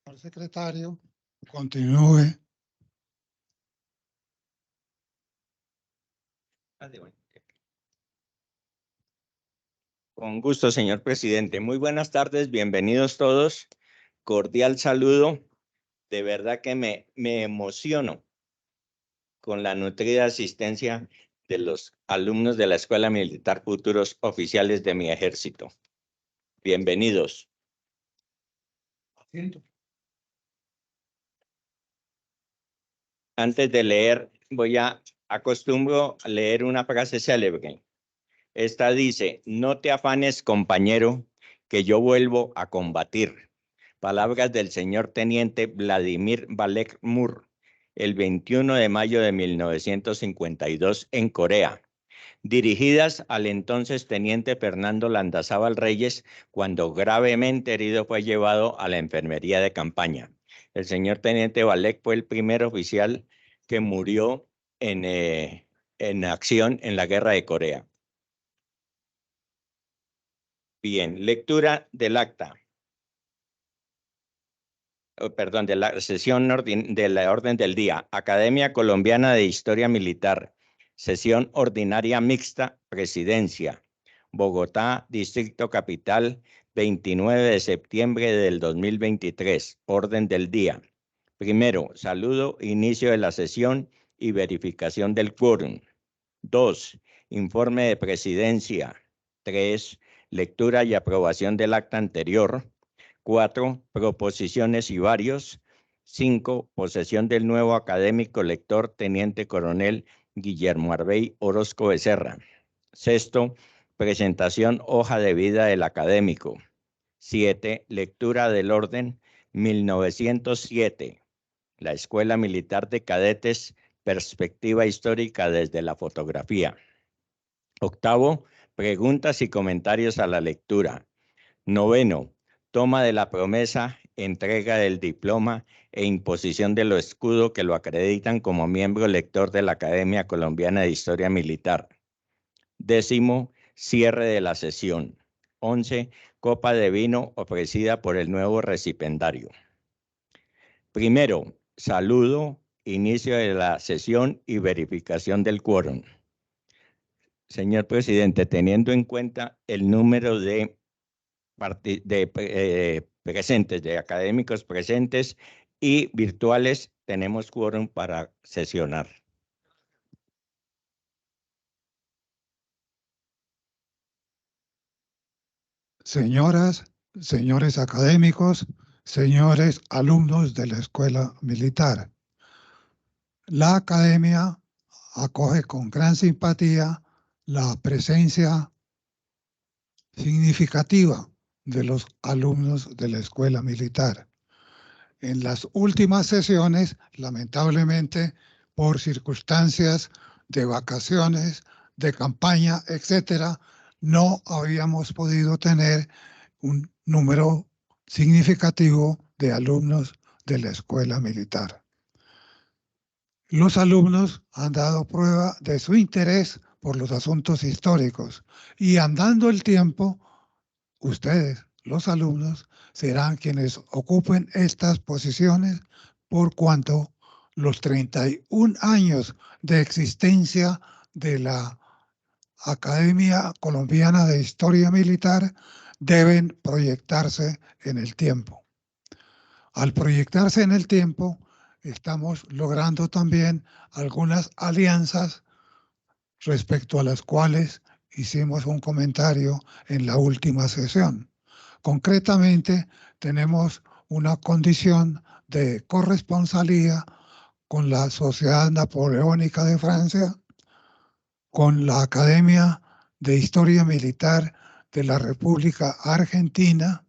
Señor secretario, continúe. Con gusto, señor presidente. Muy buenas tardes, bienvenidos todos. Cordial saludo. De verdad que me emociono con la nutrida asistencia de los alumnos de la Escuela Militar, futuros oficiales de mi ejército. Bienvenidos. Antes de leer, acostumbro a leer una frase célebre. Esta dice: no te afanes, compañero, que yo vuelvo a combatir. Palabras del señor teniente Vladimir Valek-Mur, el 21 de mayo de 1952 en Corea, dirigidas al entonces teniente Fernando Landazábal Reyes, cuando gravemente herido fue llevado a la enfermería de campaña. El señor teniente Valek fue el primer oficial que murió en acción en la guerra de Corea. Bien, lectura del acta. Perdón, de la sesión de la orden del día. Academia Colombiana de Historia Militar. Sesión ordinaria mixta, presidencia. Bogotá, Distrito Capital, 29 de septiembre del 2023. Orden del día. Primero, saludo, inicio de la sesión y verificación del quórum. 2. Informe de presidencia. 3. Lectura y aprobación del acta anterior. 4. Proposiciones y varios. 5. Posesión del nuevo académico lector teniente coronel Guillermo Arbey Orozco Becerra. 6. Presentación hoja de vida del académico. 7. Lectura del orden 1907. La Escuela Militar de Cadetes, perspectiva histórica desde la fotografía. 8. Preguntas y comentarios a la lectura. 9. Toma de la promesa, entrega del diploma e imposición de los escudos que lo acreditan como miembro lector de la Academia Colombiana de Historia Militar. 10. Cierre de la sesión. 11. Copa de vino ofrecida por el nuevo recipendario. Primero, saludo, inicio de la sesión y verificación del quórum. Señor presidente, teniendo en cuenta el número de presentes, de académicos presentes y virtuales, tenemos quórum para sesionar. Señoras, señores académicos, señores alumnos de la Escuela Militar. La Academia acoge con gran simpatía la presencia significativa de los alumnos de la Escuela Militar. En las últimas sesiones, lamentablemente, por circunstancias de vacaciones, de campaña, etcétera, no habíamos podido tener un número significativo de alumnos de la Escuela Militar. Los alumnos han dado prueba de su interés por los asuntos históricos y, andando el tiempo, ustedes, los alumnos, serán quienes ocupen estas posiciones, por cuanto los 31 años de existencia de la Academia Colombiana de Historia Militar deben proyectarse en el tiempo. Al proyectarse en el tiempo, estamos logrando también algunas alianzas respecto a las cuales hicimos un comentario en la última sesión. Concretamente, tenemos una condición de corresponsalía con la Sociedad Napoleónica de Francia, con la Academia de Historia Militar de la República Argentina,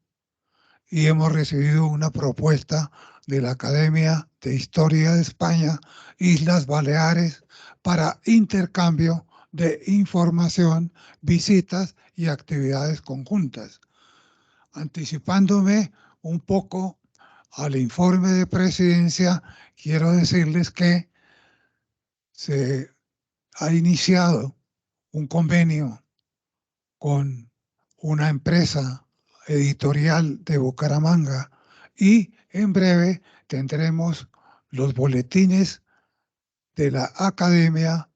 y hemos recibido una propuesta de la Academia de Historia de España, Islas Baleares, para intercambio de información, visitas y actividades conjuntas. Anticipándome un poco al informe de presidencia, quiero decirles que se ha iniciado un convenio con una empresa editorial de Bucaramanga y en breve tendremos los boletines de la academia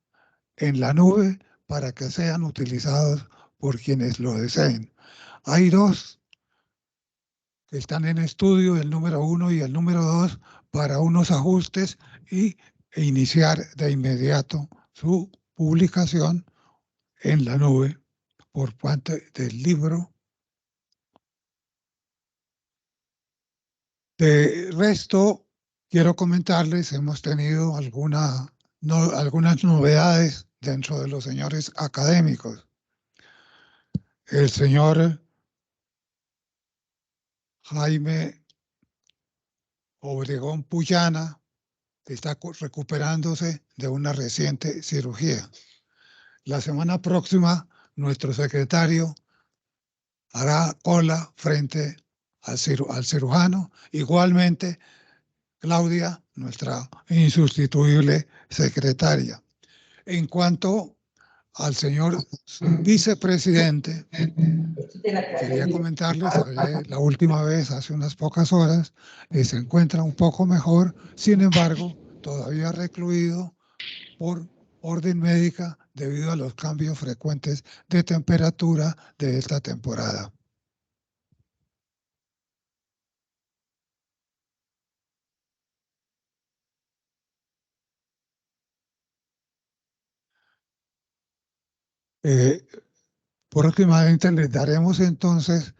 en la nube para que sean utilizados por quienes lo deseen. Hay dos que están en estudio, el número 1 y el número 2, para unos ajustes e iniciar de inmediato su publicación en la nube por parte del libro. De resto, quiero comentarles, hemos tenido algunas novedades dentro de los señores académicos. El señor Jaime Obregón Puyana está recuperándose de una reciente cirugía. La semana próxima, nuestro secretario hará cola frente al cirujano. Igualmente, Claudia, nuestra insustituible secretaria. En cuanto al señor vicepresidente, quería comentarles, hablé la última vez, hace unas pocas horas, que se encuentra un poco mejor, sin embargo, todavía recluido por orden médica debido a los cambios frecuentes de temperatura de esta temporada. Próximamente les daremos entonces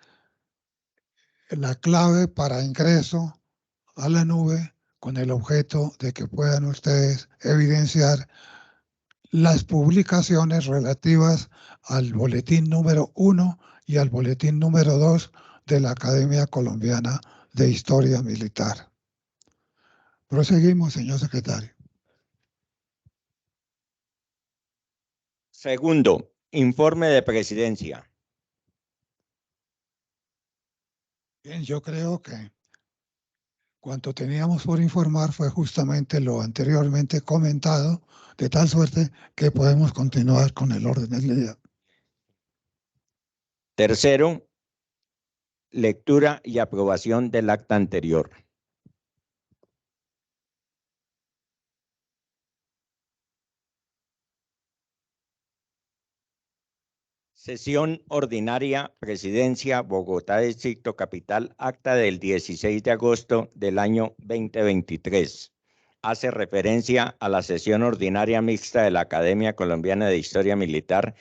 la clave para ingreso a la nube con el objeto de que puedan ustedes evidenciar las publicaciones relativas al boletín número 1 y al boletín número 2 de la Academia Colombiana de Historia Militar. Proseguimos, señor secretario. Segundo, informe de presidencia. Bien, yo creo que cuanto teníamos por informar fue justamente lo anteriormente comentado, de tal suerte que podemos continuar con el orden del día. Tercero, lectura y aprobación del acta anterior. Sesión ordinaria, Presidencia, Bogotá, Distrito Capital, acta del 16 de agosto del año 2023. Hace referencia a la sesión ordinaria mixta de la Academia Colombiana de Historia Militar,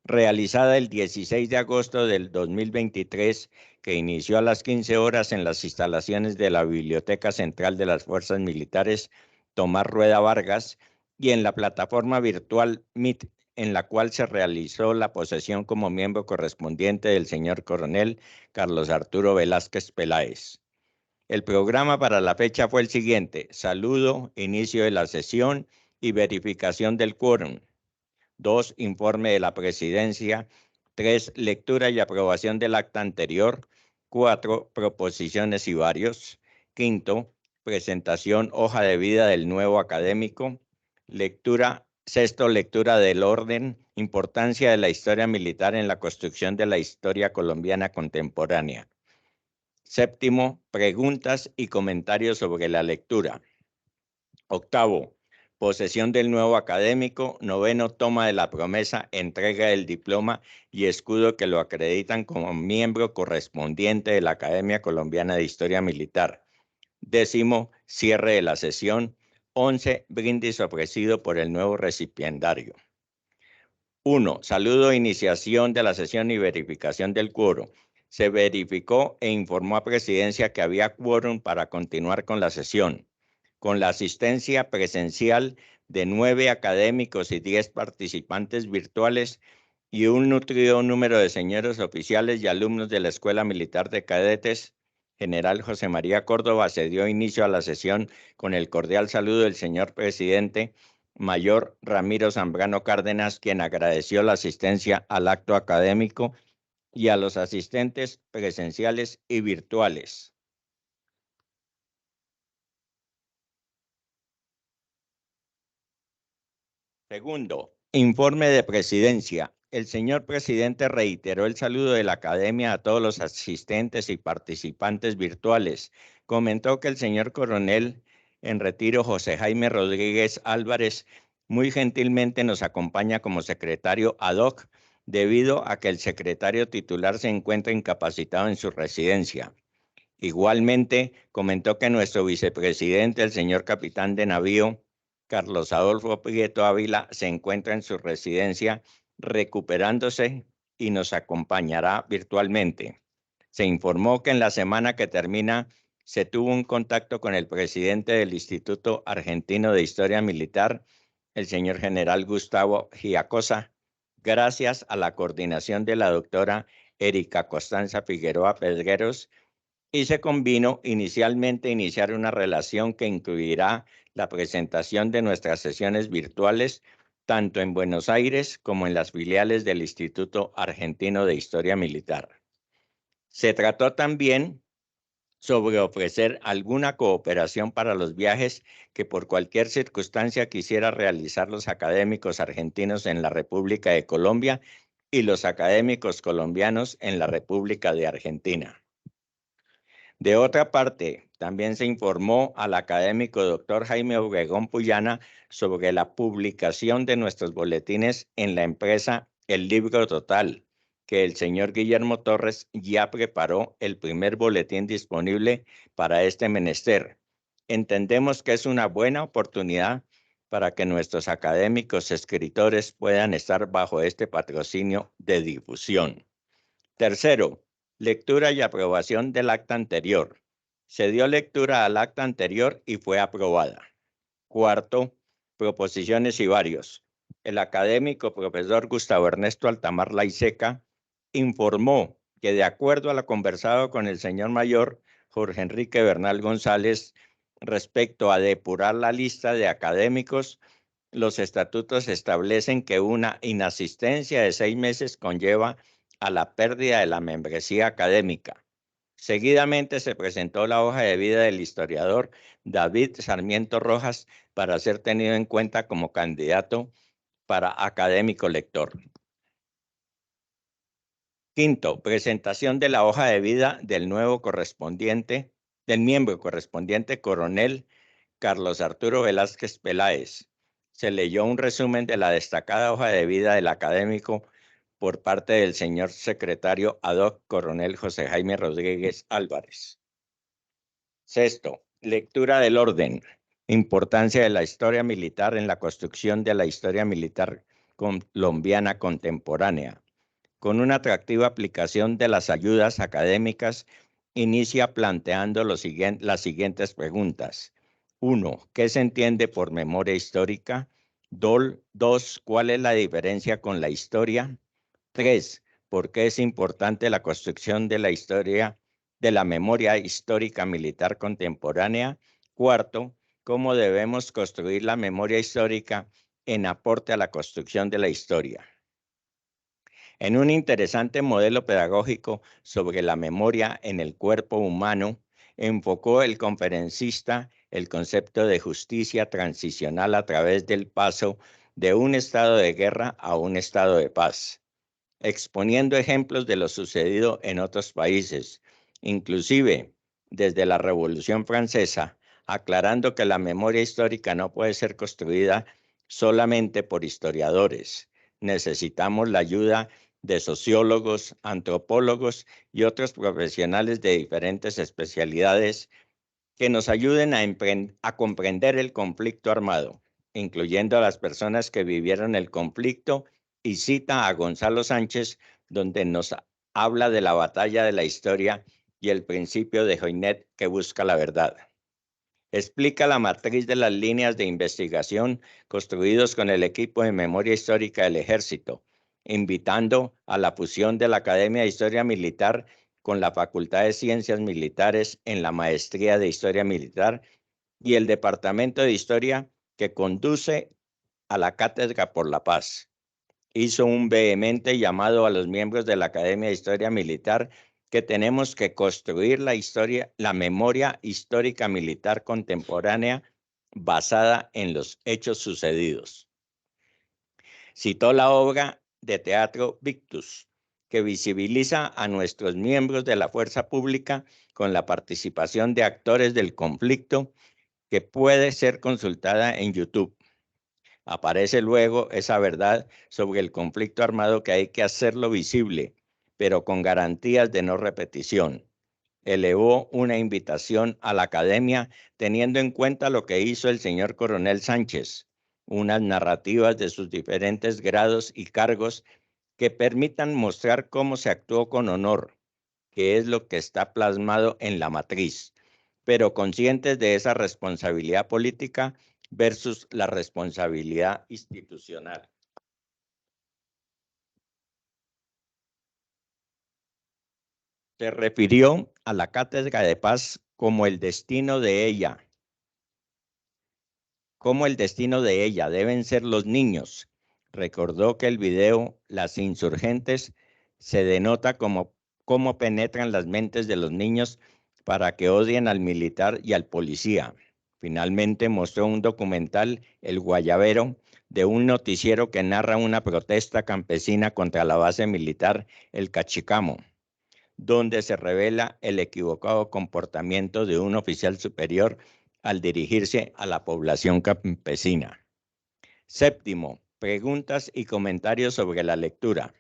realizada el 16 de agosto del 2023, que inició a las 15 horas en las instalaciones de la Biblioteca Central de las Fuerzas Militares Tomás Rueda Vargas y en la plataforma virtual Meet, en la cual se realizó la posesión como miembro correspondiente del señor coronel Carlos Arturo Velázquez Peláez. El programa para la fecha fue el siguiente: saludo, inicio de la sesión y verificación del quórum. 2, informe de la presidencia. 3, lectura y aprobación del acta anterior. 4, proposiciones y varios. 5, presentación hoja de vida del nuevo académico. Sexto, lectura del orden, importancia de la historia militar en la construcción de la historia colombiana contemporánea. Séptimo, preguntas y comentarios sobre la lectura. Octavo, posesión del nuevo académico. Noveno, toma de la promesa, entrega del diploma y escudo que lo acreditan como miembro correspondiente de la Academia Colombiana de Historia Militar. Décimo, cierre de la sesión. 11, brindis ofrecido por el nuevo recipiendario. 1. Saludo e iniciación de la sesión y verificación del quórum. Se verificó e informó a Presidencia que había quórum para continuar con la sesión, con la asistencia presencial de 9 académicos y 10 participantes virtuales y un nutrido número de señores oficiales y alumnos de la Escuela Militar de Cadetes General José María Córdoba. Se dio inicio a la sesión con el cordial saludo del señor presidente Mayor Ramiro Zambrano Cárdenas, quien agradeció la asistencia al acto académico y a los asistentes presenciales y virtuales. Segundo, informe de presidencia. el señor presidente reiteró el saludo de la Academia a todos los asistentes y participantes virtuales. Comentó que el señor coronel en retiro José Jaime Rodríguez Álvarez muy gentilmente nos acompaña como secretario ad hoc debido a que el secretario titular se encuentra incapacitado en su residencia. Igualmente, comentó que nuestro vicepresidente, el señor capitán de navío, Carlos Adolfo Prieto Ávila, se encuentra en su residencia recuperándose y nos acompañará virtualmente. Se informó que en la semana que termina se tuvo un contacto con el presidente del Instituto Argentino de Historia Militar, el señor general Gustavo Giacosa, gracias a la coordinación de la doctora Erika Constanza Figueroa Pedreros, y se convino inicialmente iniciar una relación que incluirá la presentación de nuestras sesiones virtuales tanto en Buenos Aires como en las filiales del Instituto Argentino de Historia Militar. Se trató también sobre ofrecer alguna cooperación para los viajes que por cualquier circunstancia quisiera realizar los académicos argentinos en la República de Colombia y los académicos colombianos en la República de Argentina. De otra parte, también se informó al académico doctor Jaime Obregón Puyana sobre la publicación de nuestros boletines en la empresa El Libro Total, que el señor Guillermo Torres ya preparó el primer boletín disponible para este menester. Entendemos que es una buena oportunidad para que nuestros académicos escritores puedan estar bajo este patrocinio de difusión. Tercero, lectura y aprobación del acta anterior. Se dio lectura al acta anterior y fue aprobada. Cuarto, proposiciones y varios. El académico profesor Gustavo Ernesto Altamar Laiseca informó que de acuerdo a lo conversado con el señor mayor Jorge Enrique Bernal González respecto a depurar la lista de académicos, los estatutos establecen que una inasistencia de 6 meses conlleva a la pérdida de la membresía académica. Seguidamente se presentó la hoja de vida del historiador David Sarmiento Rojas para ser tenido en cuenta como candidato para académico lector. Quinto, presentación de la hoja de vida del miembro correspondiente coronel Carlos Arturo Velázquez Peláez. Se leyó un resumen de la destacada hoja de vida del académico por parte del señor secretario ad hoc coronel José Jaime Rodríguez Álvarez. Sexto, lectura del orden. Importancia de la historia militar en la construcción de la historia militar colombiana contemporánea. Con una atractiva aplicación de las ayudas académicas, inicia planteando las siguientes preguntas. 1. ¿Qué se entiende por memoria histórica? 2. ¿Cuál es la diferencia con la historia? 3. ¿Por qué es importante la construcción de la historia de la memoria histórica militar contemporánea? 4. ¿Cómo debemos construir la memoria histórica en aporte a la construcción de la historia? En un interesante modelo pedagógico sobre la memoria en el cuerpo humano, enfocó el conferencista el concepto de justicia transicional a través del paso de un estado de guerra a un estado de paz, exponiendo ejemplos de lo sucedido en otros países, inclusive desde la Revolución Francesa, aclarando que la memoria histórica no puede ser construida solamente por historiadores. Necesitamos la ayuda de sociólogos, antropólogos y otros profesionales de diferentes especialidades que nos ayuden a comprender el conflicto armado, incluyendo a las personas que vivieron el conflicto, y cita a Gonzalo Sánchez, donde nos habla de la batalla de la historia y el principio de Joinet que busca la verdad. Explica la matriz de las líneas de investigación construidos con el equipo de memoria histórica del Ejército, invitando a la fusión de la Academia de Historia Militar con la Facultad de Ciencias Militares en la Maestría de Historia Militar y el Departamento de Historia que conduce a la Cátedra por la Paz. Hizo un vehemente llamado a los miembros de la Academia de Historia Militar que tenemos que construir la memoria histórica militar contemporánea basada en los hechos sucedidos. Citó la obra de teatro Victus, que visibiliza a nuestros miembros de la fuerza pública con la participación de actores del conflicto, que puede ser consultada en YouTube. Aparece luego esa verdad sobre el conflicto armado, que hay que hacerlo visible, pero con garantías de no repetición. Elevó una invitación a la academia teniendo en cuenta lo que hizo el señor Coronel Sánchez, unas narrativas de sus diferentes grados y cargos que permitan mostrar cómo se actuó con honor, que es lo que está plasmado en la matriz, pero conscientes de esa responsabilidad política versus la responsabilidad institucional. Se refirió a la Cátedra de Paz como el destino de ella, deben ser los niños. Recordó que el video Las Insurgentes se denota cómo penetran las mentes de los niños para que odien al militar y al policía. Finalmente mostró un documental, El Guayabero, de un noticiero que narra una protesta campesina contra la base militar El Cachicamo, donde se revela el equivocado comportamiento de un oficial superior al dirigirse a la población campesina. Séptimo, preguntas y comentarios sobre la lectura.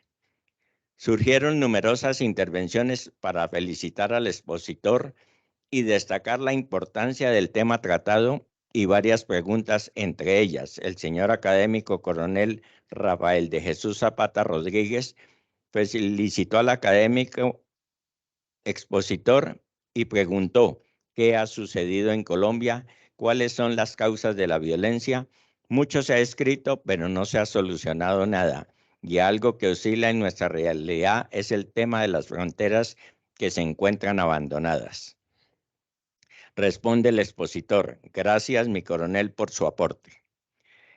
Surgieron numerosas intervenciones para felicitar al expositor y destacar la importancia del tema tratado, y varias preguntas, entre ellas el señor académico coronel Rafael de Jesús Zapata Rodríguez felicitó al académico expositor y preguntó qué ha sucedido en Colombia, cuáles son las causas de la violencia. Mucho se ha escrito, pero no se ha solucionado nada. Y algo que oscila en nuestra realidad es el tema de las fronteras que se encuentran abandonadas. Responde el expositor: gracias, mi coronel, por su aporte.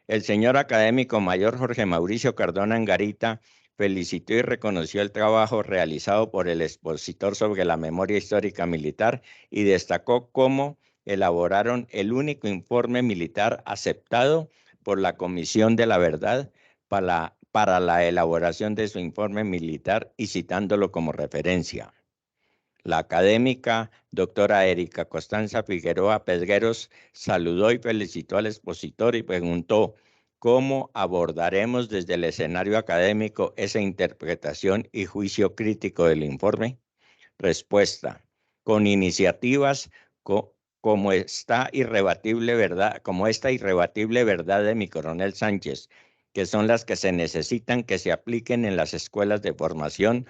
El señor académico mayor Jorge Mauricio Cardona Angarita felicitó y reconoció el trabajo realizado por el expositor sobre la memoria histórica militar y destacó cómo elaboraron el único informe militar aceptado por la Comisión de la Verdad para la elaboración de su informe militar, y citándolo como referencia. La académica doctora Erika Constanza Figueroa Pedreros saludó y felicitó al expositor y preguntó: ¿cómo abordaremos desde el escenario académico esa interpretación y juicio crítico del informe? Respuesta: con iniciativas como esta irrebatible verdad de mi coronel Sánchez, que son las que se necesitan que se apliquen en las escuelas de formación,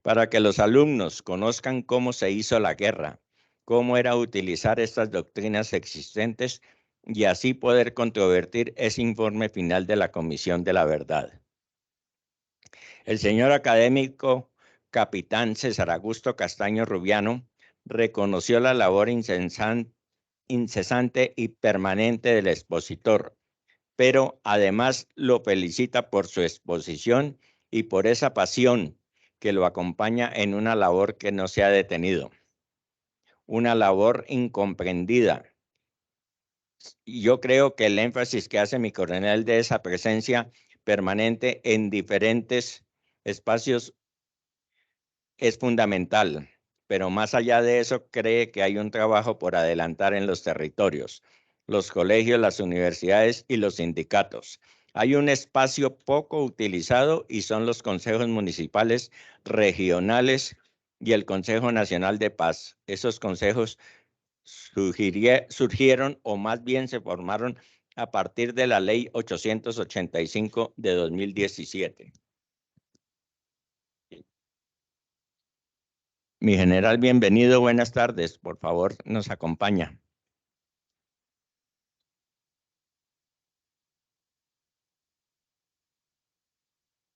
para que los alumnos conozcan cómo se hizo la guerra, cómo era utilizar estas doctrinas existentes, y así poder controvertir ese informe final de la Comisión de la Verdad. El señor académico capitán César Augusto Castaño Rubiano reconoció la labor incesante y permanente del expositor, pero además lo felicita por su exposición y por esa pasión que lo acompaña en una labor que no se ha detenido, una labor incomprendida. Y yo creo que el énfasis que hace mi coronel de esa presencia permanente en diferentes espacios es fundamental, pero más allá de eso cree que hay un trabajo por adelantar en los territorios, los colegios, las universidades y los sindicatos. Hay un espacio poco utilizado y son los consejos municipales, regionales y el Consejo Nacional de Paz. Esos consejos surgieron, o más bien se formaron, a partir de la Ley 885 de 2017. Mi general, bienvenido, buenas tardes. Por favor, nos acompaña.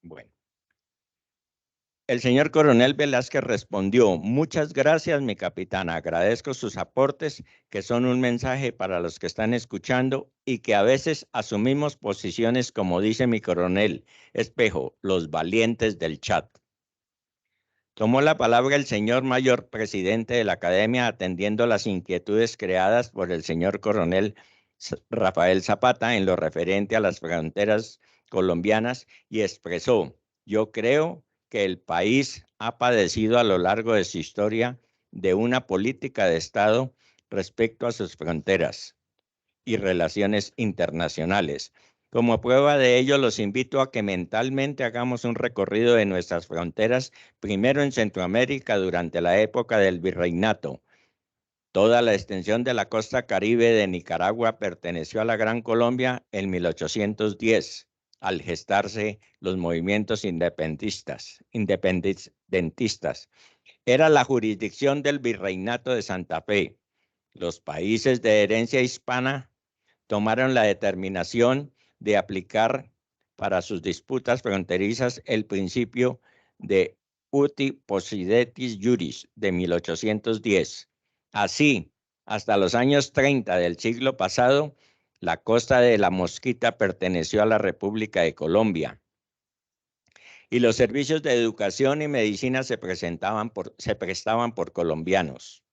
Bueno. El señor coronel Velázquez respondió: muchas gracias, mi capitán. Agradezco sus aportes, que son un mensaje para los que están escuchando y que a veces asumimos posiciones, como dice mi coronel Espejo, los valientes del chat. Tomó la palabra el señor mayor presidente de la academia, atendiendo las inquietudes creadas por el señor coronel Rafael Zapata en lo referente a las fronteras colombianas, y expresó Yo creo que el país ha padecido a lo largo de su historia de una política de Estado respecto a sus fronteras y relaciones internacionales. Como prueba de ello, los invito a que mentalmente hagamos un recorrido de nuestras fronteras, primero en Centroamérica durante la época del virreinato. Toda la extensión de la costa caribe de Nicaragua perteneció a la Gran Colombia en 1810, al gestarse los movimientos independentistas. Era la jurisdicción del virreinato de Santa Fe. Los países de herencia hispana tomaron la determinación de aplicar para sus disputas fronterizas el principio de uti possidetis juris de 1810. Así, hasta los años 30 del siglo pasado, la costa de la Mosquita perteneció a la República de Colombia y los servicios de educación y medicina se prestaban por colombianos.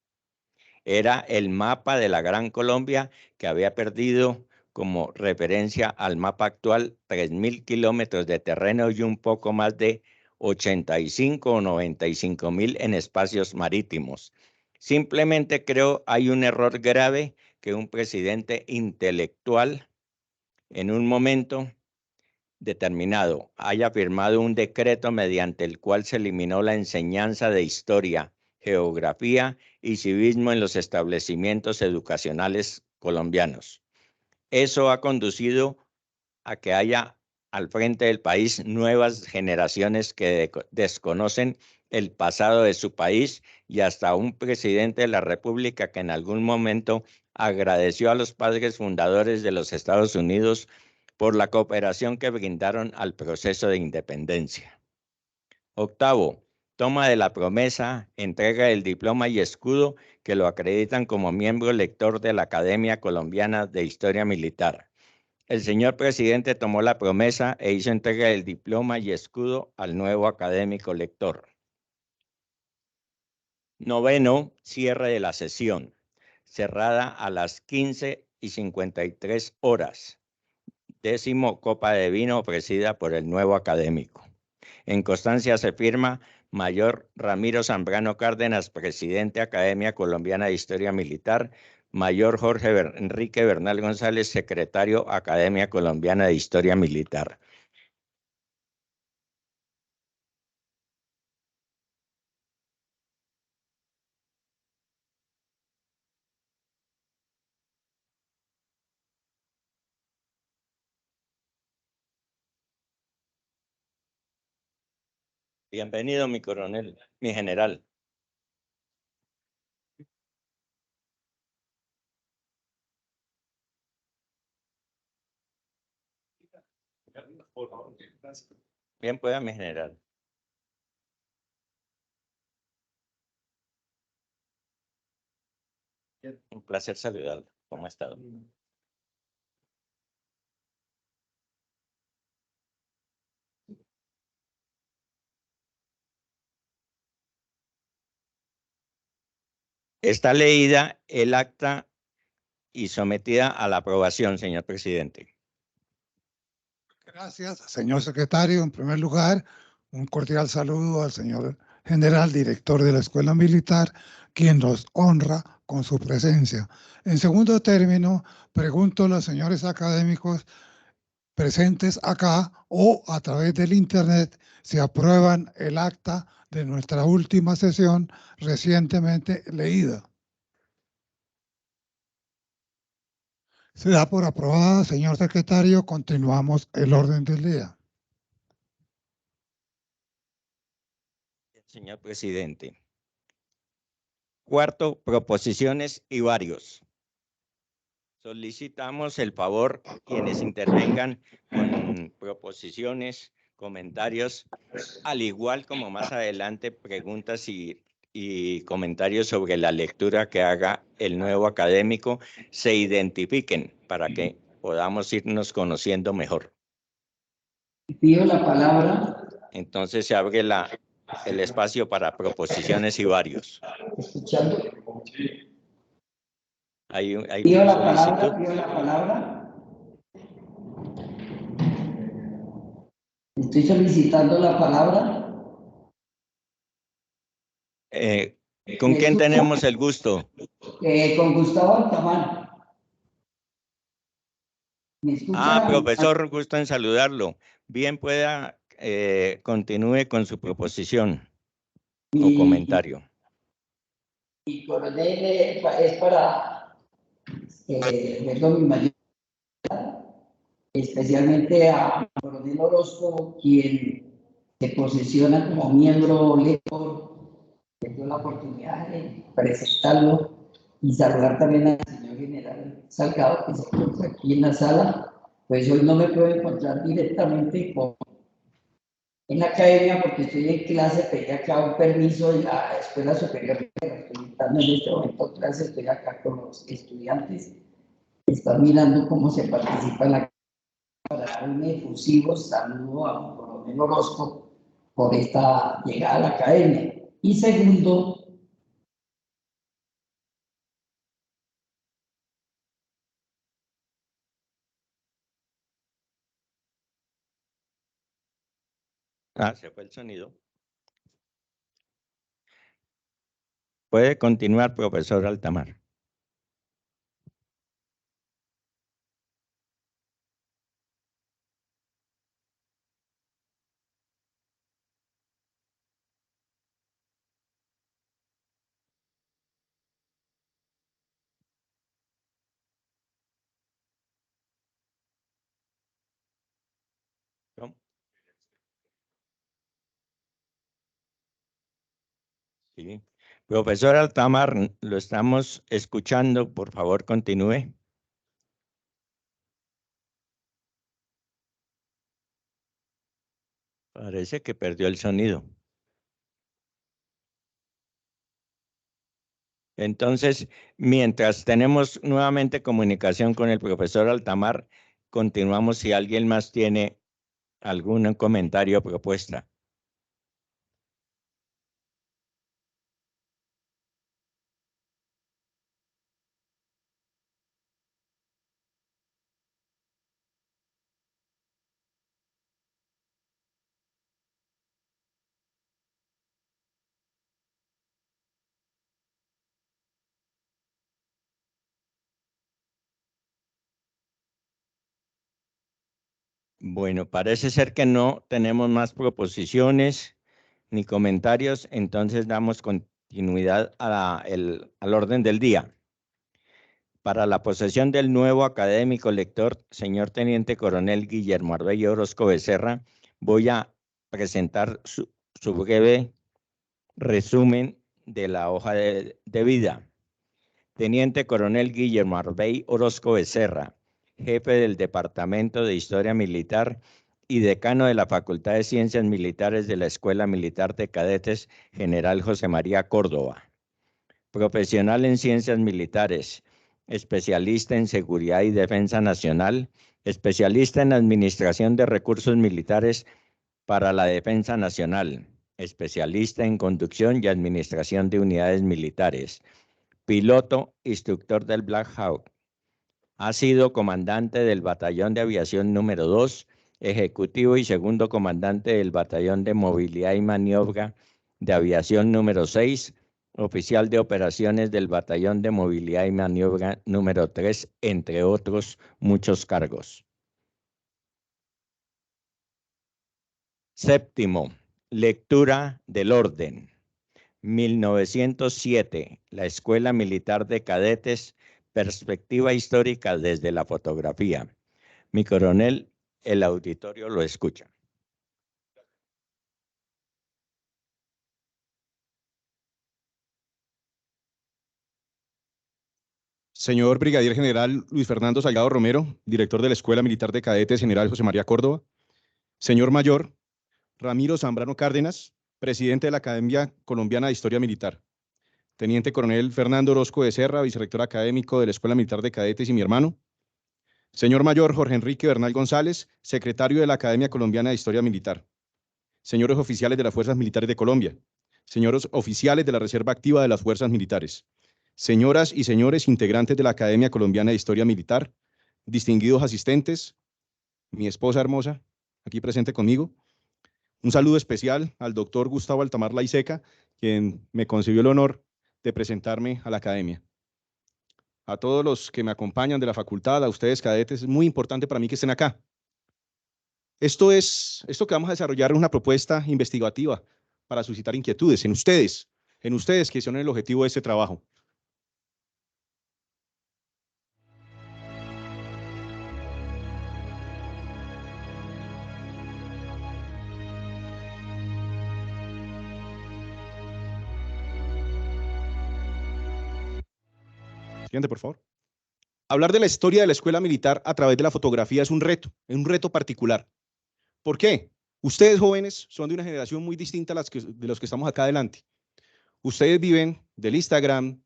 Era el mapa de la Gran Colombia que había perdido como referencia al mapa actual 3.000 kilómetros de terreno y un poco más de 85 o 95.000 en espacios marítimos. Simplemente creo hay un error grave que un presidente intelectual en un momento determinado haya firmado un decreto mediante el cual se eliminó la enseñanza de historia, geografía y civismo en los establecimientos educacionales colombianos. Eso ha conducido a que haya al frente del país nuevas generaciones que desconocen el pasado de su país y hasta un presidente de la República que en algún momento agradeció a los padres fundadores de los Estados Unidos por la cooperación que brindaron al proceso de independencia. Octavo, toma de la promesa, entrega del diploma y escudo que lo acreditan como miembro lector de la Academia Colombiana de Historia Militar. El señor presidente tomó la promesa e hizo entrega del diploma y escudo al nuevo académico lector. Noveno, cierre de la sesión, cerrada a las 15:53 horas. Décimo, copa de vino ofrecida por el nuevo académico. En constancia se firma Mayor Ramiro Zambrano Cárdenas, presidente Academia Colombiana de Historia Militar, Mayor Jorge Enrique Bernal González, secretario Academia Colombiana de Historia Militar. Bienvenido, mi coronel, mi general. Bien, pueda, mi general. Un placer saludarlo. ¿Cómo ha estado? Está leída el acta y sometida a la aprobación, señor presidente. Gracias, señor secretario. En primer lugar, un cordial saludo al señor general, director de la Escuela Militar, quien nos honra con su presencia. En segundo término, pregunto a los señores académicos presentes acá o a través del Internet si aprueban el acta de nuestra última sesión recientemente leída. Se da por aprobada, señor secretario. Continuamos el orden del día. Señor presidente. Cuarto, proposiciones y varios. Solicitamos el favor quienes intervengan con proposiciones, comentarios, al igual como más adelante preguntas y comentarios sobre la lectura que haga el nuevo académico, se identifiquen para que podamos irnos conociendo mejor. Pido la palabra. Entonces se abre el espacio para proposiciones y varios. Escuchando. Hay Pido la solicitud. palabra, pido la palabra. Estoy solicitando la palabra. ¿Con ¿Me quién escucha? tenemos el gusto? Con Gustavo Altamar. ¿Me escucha? Profesor, gusto en saludarlo. Bien, pueda, continúe con su proposición o comentario. Mi coronel es para, perdón, mi mayor, especialmente a coronel Orozco, quien se posesiona como miembro lector. Me dio la oportunidad de presentarlo y saludar también al señor general Salgado, que se encuentra aquí en la sala. Pues hoy no me puedo encontrar directamente en la academia porque estoy en clase, pedí acá un permiso de la Escuela Superior, pero estoy dando en este momento clase, estoy acá con los estudiantes, están mirando cómo se participa en la para dar un efusivo saludo a coronel Orozco por esta llegada a la academia. Y segundo, Se fue el sonido. Puede continuar, profesor Altamar. ¿No? Sí. Profesor Altamar, lo estamos escuchando. Por favor, continúe. Parece que perdió el sonido. Entonces, mientras tenemos nuevamente comunicación con el profesor Altamar, continuamos si alguien más tiene algún comentario o propuesta. Bueno, parece ser que no tenemos más proposiciones ni comentarios, entonces damos continuidad al orden del día. Para la posesión del nuevo académico lector, señor Teniente Coronel Guillermo Arbello Orozco Becerra, voy a presentar su breve resumen de la hoja de vida. Teniente Coronel Guillermo Arbey Orozco Becerra, jefe del Departamento de Historia Militar y decano de la Facultad de Ciencias Militares de la Escuela Militar de Cadetes General José María Córdoba. Profesional en Ciencias Militares, especialista en Seguridad y Defensa Nacional, especialista en Administración de Recursos Militares para la Defensa Nacional, especialista en Conducción y Administración de Unidades Militares, piloto, instructor del Black Hawk. Ha sido comandante del Batallón de Aviación número 2, ejecutivo y segundo comandante del Batallón de Movilidad y Maniobra de Aviación número 6, oficial de operaciones del Batallón de Movilidad y Maniobra número 3, entre otros muchos cargos. Séptimo, lectura del orden. 1907, la Escuela Militar de Cadetes, perspectiva histórica desde la fotografía. Mi coronel, el auditorio lo escucha. Señor Brigadier General Luis Fernando Salgado Romero, director de la Escuela Militar de Cadetes General José María Córdoba. Señor Mayor Ramiro Zambrano Cárdenas, presidente de la Academia Colombiana de Historia Militar. Teniente Coronel Fernando Orozco Becerra, vicerrector académico de la Escuela Militar de Cadetes y mi hermano. Señor Mayor Jorge Enrique Bernal González, secretario de la Academia Colombiana de Historia Militar. Señores oficiales de las Fuerzas Militares de Colombia. Señores oficiales de la Reserva Activa de las Fuerzas Militares. Señoras y señores integrantes de la Academia Colombiana de Historia Militar, distinguidos asistentes, mi esposa hermosa, aquí presente conmigo, Un saludo especial al doctor Gustavo Altamar Laiseca, quien me concedió el honor de presentarme a la academia. A todos los que me acompañan de la facultad, a ustedes cadetes, es muy importante para mí que estén acá. Esto que vamos a desarrollar es una propuesta investigativa para suscitar inquietudes en ustedes que son el objetivo de este trabajo. Siguiente, por favor. Hablar de la historia de la escuela militar a través de la fotografía es un reto particular. ¿Por qué? Ustedes jóvenes son de una generación muy distinta a de los que estamos acá adelante. Ustedes viven del Instagram,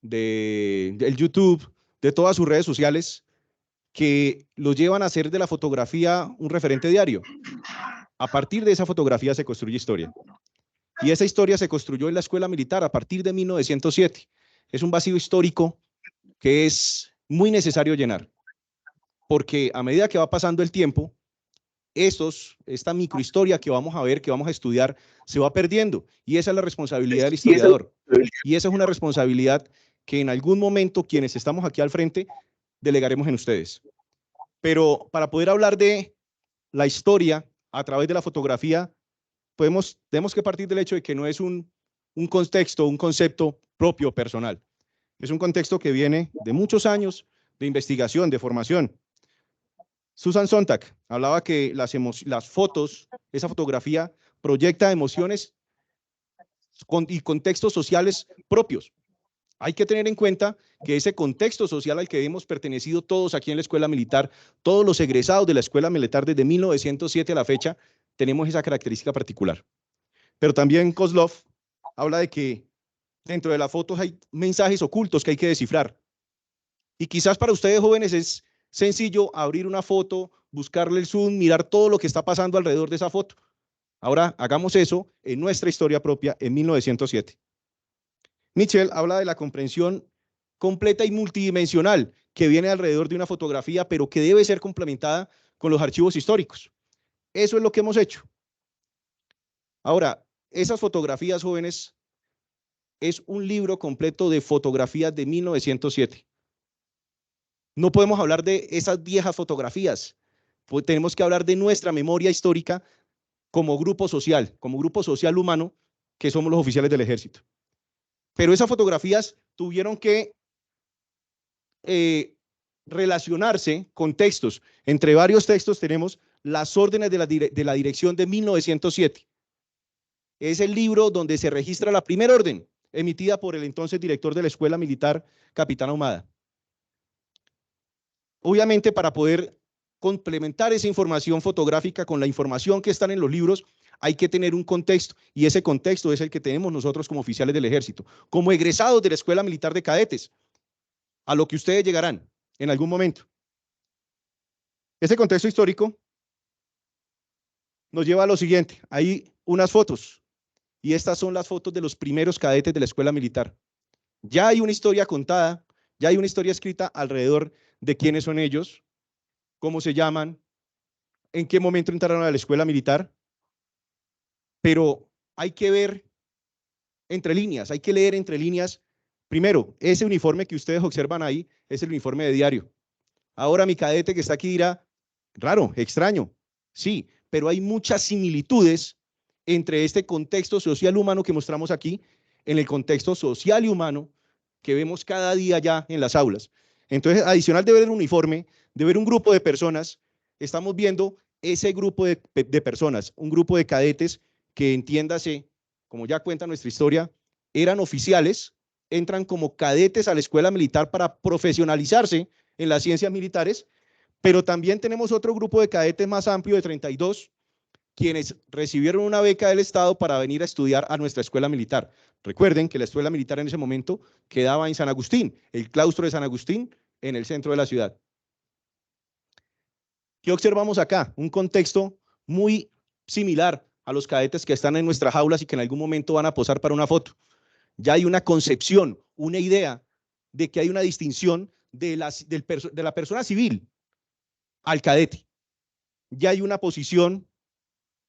del YouTube, de todas sus redes sociales que los llevan a hacer de la fotografía un referente diario. A partir de esa fotografía se construye historia. Y esa historia se construyó en la escuela militar a partir de 1907. Es un vacío histórico que es muy necesario llenar, porque a medida que va pasando el tiempo, esta microhistoria que vamos a ver, que vamos a estudiar, se va perdiendo, y esa es la responsabilidad del historiador, y esa es una responsabilidad que en algún momento quienes estamos aquí al frente delegaremos en ustedes. Pero para poder hablar de la historia a través de la fotografía, tenemos que partir del hecho de que no es un contexto, un concepto propio, personal. Es un contexto que viene de muchos años de investigación, de formación. Susan Sontag hablaba que las fotos, esa fotografía proyecta emociones y contextos sociales propios. Hay que tener en cuenta que ese contexto social al que hemos pertenecido todos aquí en la Escuela Militar, todos los egresados de la Escuela Militar desde 1907 a la fecha, tenemos esa característica particular. Pero también Kozlov habla de que dentro de las fotos hay mensajes ocultos que hay que descifrar. Y quizás para ustedes jóvenes es sencillo abrir una foto, buscarle el zoom, mirar todo lo que está pasando alrededor de esa foto. Ahora hagamos eso en nuestra historia propia en 1907. Mitchell habla de la comprensión completa y multidimensional que viene alrededor de una fotografía, pero que debe ser complementada con los archivos históricos. Eso es lo que hemos hecho. Ahora, esas fotografías, jóvenes, es un libro completo de fotografías de 1907. No podemos hablar de esas viejas fotografías, pues tenemos que hablar de nuestra memoria histórica como grupo social humano, que somos los oficiales del ejército. Pero esas fotografías tuvieron que relacionarse con textos. Entre varios textos tenemos las órdenes de la dirección de 1907. Es el libro donde se registra la primera orden emitida por el entonces director de la Escuela Militar, Capitán Ahumada. Obviamente, para poder complementar esa información fotográfica con la información que están en los libros, hay que tener un contexto, y ese contexto es el que tenemos nosotros como oficiales del ejército, como egresados de la Escuela Militar de Cadetes, a lo que ustedes llegarán en algún momento. Ese contexto histórico nos lleva a lo siguiente. Hay unas fotos, y estas son las fotos de los primeros cadetes de la Escuela Militar. Ya hay una historia contada, ya hay una historia escrita alrededor de quiénes son ellos, cómo se llaman, en qué momento entraron a la Escuela Militar, pero hay que ver entre líneas, hay que leer entre líneas. Primero, ese uniforme que ustedes observan ahí es el uniforme de diario. Ahora mi cadete que está aquí dirá, raro, extraño, sí, pero hay muchas similitudes entre este contexto social humano que mostramos aquí, en el contexto social y humano que vemos cada día ya en las aulas. Entonces, adicional de ver el uniforme, de ver un grupo de personas, estamos viendo ese grupo de personas, un grupo de cadetes que, entiéndase, como ya cuenta nuestra historia, eran oficiales, entran como cadetes a la Escuela Militar para profesionalizarse en las ciencias militares, pero también tenemos otro grupo de cadetes más amplio de 32, quienes recibieron una beca del Estado para venir a estudiar a nuestra Escuela Militar. Recuerden que la Escuela Militar en ese momento quedaba en San Agustín, el claustro de San Agustín, en el centro de la ciudad. ¿Qué observamos acá? Un contexto muy similar a los cadetes que están en nuestras aulas y que en algún momento van a posar para una foto. Ya hay una concepción, una idea de que hay una distinción de la persona civil al cadete. Ya hay una posición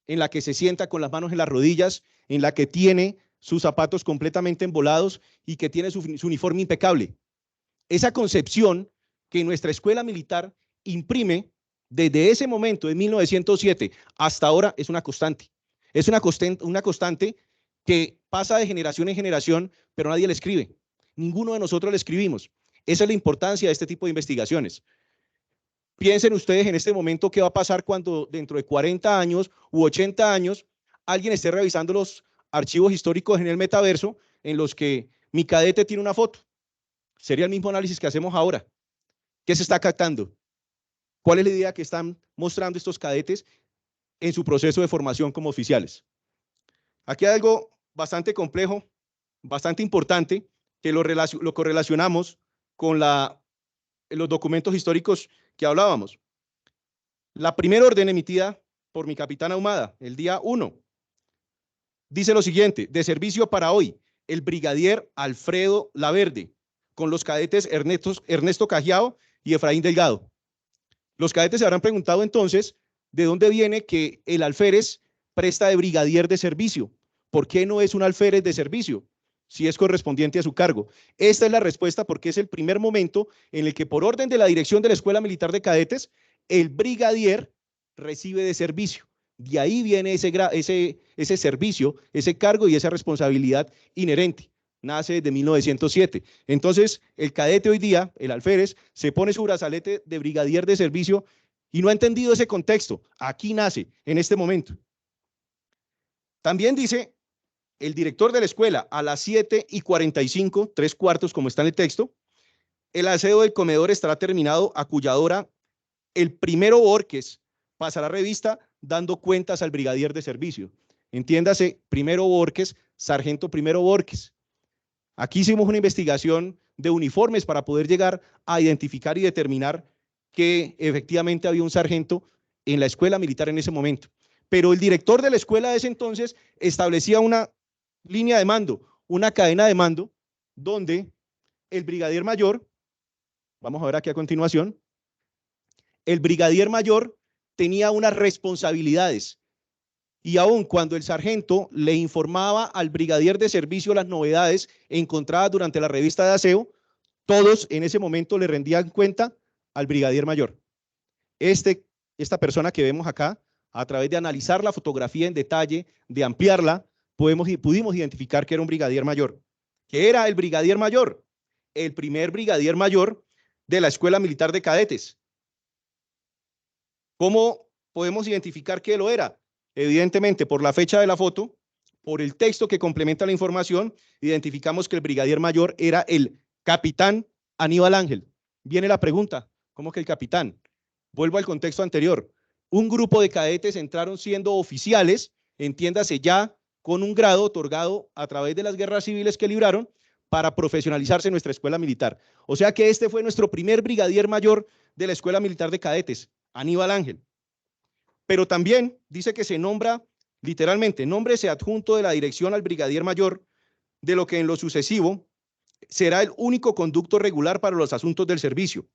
en la que se sienta con las manos en las rodillas, en la que tiene sus zapatos completamente embolados y que tiene su uniforme impecable. Esa concepción que nuestra escuela militar imprime desde ese momento, de 1907, hasta ahora, es una constante. Es una constante que pasa de generación en generación, pero nadie le escribe. Ninguno de nosotros le escribimos. Esa es la importancia de este tipo de investigaciones. Piensen ustedes en este momento qué va a pasar cuando dentro de 40 años u 80 años alguien esté revisando los archivos históricos en el metaverso en los que mi cadete tiene una foto. Sería el mismo análisis que hacemos ahora. ¿Qué se está captando? ¿Cuál es la idea que están mostrando estos cadetes en su proceso de formación como oficiales? Aquí hay algo bastante complejo, bastante importante, que lo correlacionamos con los documentos históricos que hablábamos. La primera orden emitida por mi capitán Ahumada, el día 1, dice lo siguiente: de servicio para hoy, el brigadier Alfredo Laverde, con los cadetes Ernesto Cajiao y Efraín Delgado. Los cadetes se habrán preguntado entonces de dónde viene que el alférez presta de brigadier de servicio. ¿Por qué no es un alférez de servicio si es correspondiente a su cargo? Esta es la respuesta, porque es el primer momento en el que, por orden de la dirección de la Escuela Militar de Cadetes, el brigadier recibe de servicio. De ahí viene ese servicio, ese cargo y esa responsabilidad inherente. Nace desde 1907. Entonces, el cadete hoy día, el alférez, se pone su brazalete de brigadier de servicio y no ha entendido ese contexto. Aquí nace, en este momento. También dice el director de la escuela, a las 7:45, 3/4, como está en el texto, el aseo del comedor estará terminado, a cuya hora el primero Borges pasará revista dando cuentas al brigadier de servicio. Entiéndase, primero Borges, sargento primero Borges. Aquí hicimos una investigación de uniformes para poder llegar a identificar y determinar que efectivamente había un sargento en la escuela militar en ese momento. Pero el director de la escuela de ese entonces establecía una línea de mando, una cadena de mando, donde el brigadier mayor, vamos a ver aquí a continuación, el brigadier mayor tenía unas responsabilidades, y aun cuando el sargento le informaba al brigadier de servicio las novedades encontradas durante la revista de aseo, todos en ese momento le rendían cuenta al brigadier mayor. Esta persona que vemos acá, a través de analizar la fotografía en detalle, de ampliarla, pudimos identificar que era un brigadier mayor. ¿Qué era el brigadier mayor? El primer brigadier mayor de la Escuela Militar de Cadetes. ¿Cómo podemos identificar que lo era? Evidentemente, por la fecha de la foto, por el texto que complementa la información, identificamos que el brigadier mayor era el capitán Aníbal Ángel. Viene la pregunta, ¿cómo que el capitán? Vuelvo al contexto anterior. Un grupo de cadetes entraron siendo oficiales, entiéndase ya, con un grado otorgado a través de las guerras civiles que libraron para profesionalizarse en nuestra escuela militar. O sea que este fue nuestro primer brigadier mayor de la Escuela Militar de Cadetes, Aníbal Ángel. Pero también dice que se nombra, literalmente, nómbrese adjunto de la dirección al brigadier mayor, de lo que en lo sucesivo será el único conducto regular para los asuntos del servicio.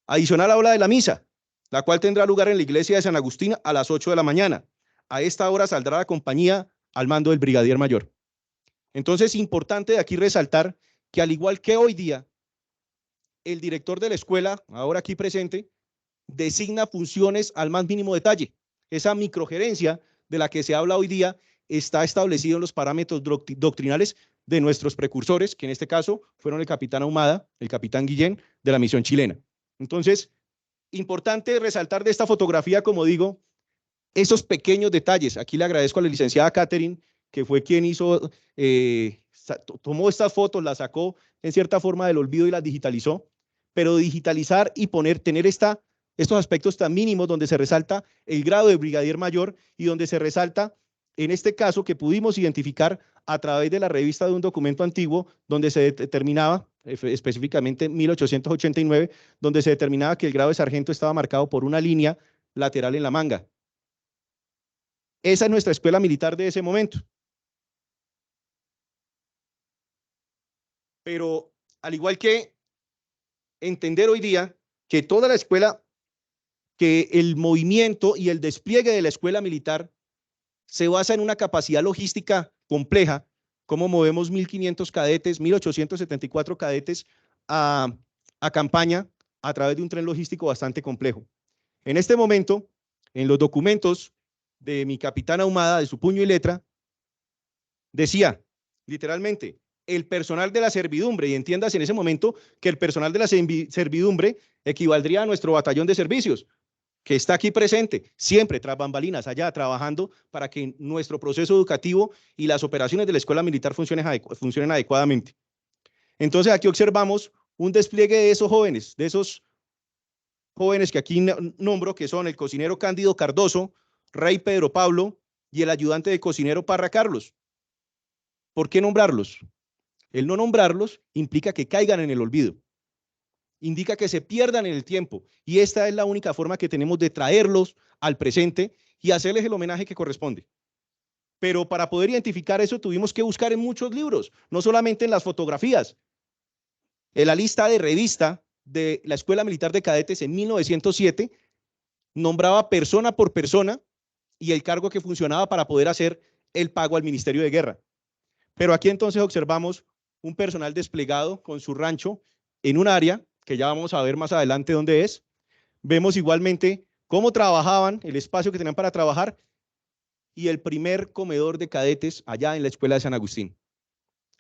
Adicional habla de la misa, la cual tendrá lugar en la iglesia de San Agustín a las 8 de la mañana. A esta hora saldrá la compañía al mando del brigadier mayor. Entonces, importante de aquí resaltar que, al igual que hoy día, el director de la escuela, ahora aquí presente, designa funciones al más mínimo detalle. Esa microgerencia de la que se habla hoy día está establecido en los parámetros doctrinales de nuestros precursores, que en este caso fueron el capitán Ahumada, el capitán Guillén, de la misión chilena. Entonces, importante resaltar de esta fotografía, como digo, esos pequeños detalles. Aquí le agradezco a la licenciada Catherine, que fue quien hizo, tomó estas fotos, las sacó en cierta forma del olvido y las digitalizó, pero digitalizar y tener estos aspectos tan mínimos donde se resalta el grado de brigadier mayor y donde se resalta, en este caso, que pudimos identificar a través de la revista de un documento antiguo donde se determinaba, específicamente en 1889, donde se determinaba que el grado de sargento estaba marcado por una línea lateral en la manga. Esa es nuestra escuela militar de ese momento. Pero al igual que entender hoy día que toda la escuela, que el movimiento y el despliegue de la escuela militar se basa en una capacidad logística compleja, cómo movemos 1.500 cadetes, 1.874 cadetes a campaña a través de un tren logístico bastante complejo. En este momento, en los documentos de mi capitán Ahumada, de su puño y letra, decía, literalmente, el personal de la servidumbre, y entiéndase en ese momento que el personal de la servidumbre equivaldría a nuestro batallón de servicios, que está aquí presente, siempre tras bambalinas, allá trabajando para que nuestro proceso educativo y las operaciones de la escuela militar funcionen adecuadamente. Entonces aquí observamos un despliegue de esos jóvenes que aquí nombro, que son el cocinero Cándido Cardoso, Rey Pedro Pablo y el ayudante de cocinero Parra Carlos. ¿Por qué nombrarlos? El no nombrarlos implica que caigan en el olvido, indica que se pierdan en el tiempo, y esta es la única forma que tenemos de traerlos al presente y hacerles el homenaje que corresponde. Pero para poder identificar eso tuvimos que buscar en muchos libros, no solamente en las fotografías. En la lista de revista de la Escuela Militar de Cadetes en 1907 nombraba persona por persona y el cargo que funcionaba para poder hacer el pago al Ministerio de Guerra. Pero aquí entonces observamos un personal desplegado con su rancho en un área que ya vamos a ver más adelante dónde es. Vemos igualmente cómo trabajaban, el espacio que tenían para trabajar y el primer comedor de cadetes allá en la Escuela de San Agustín.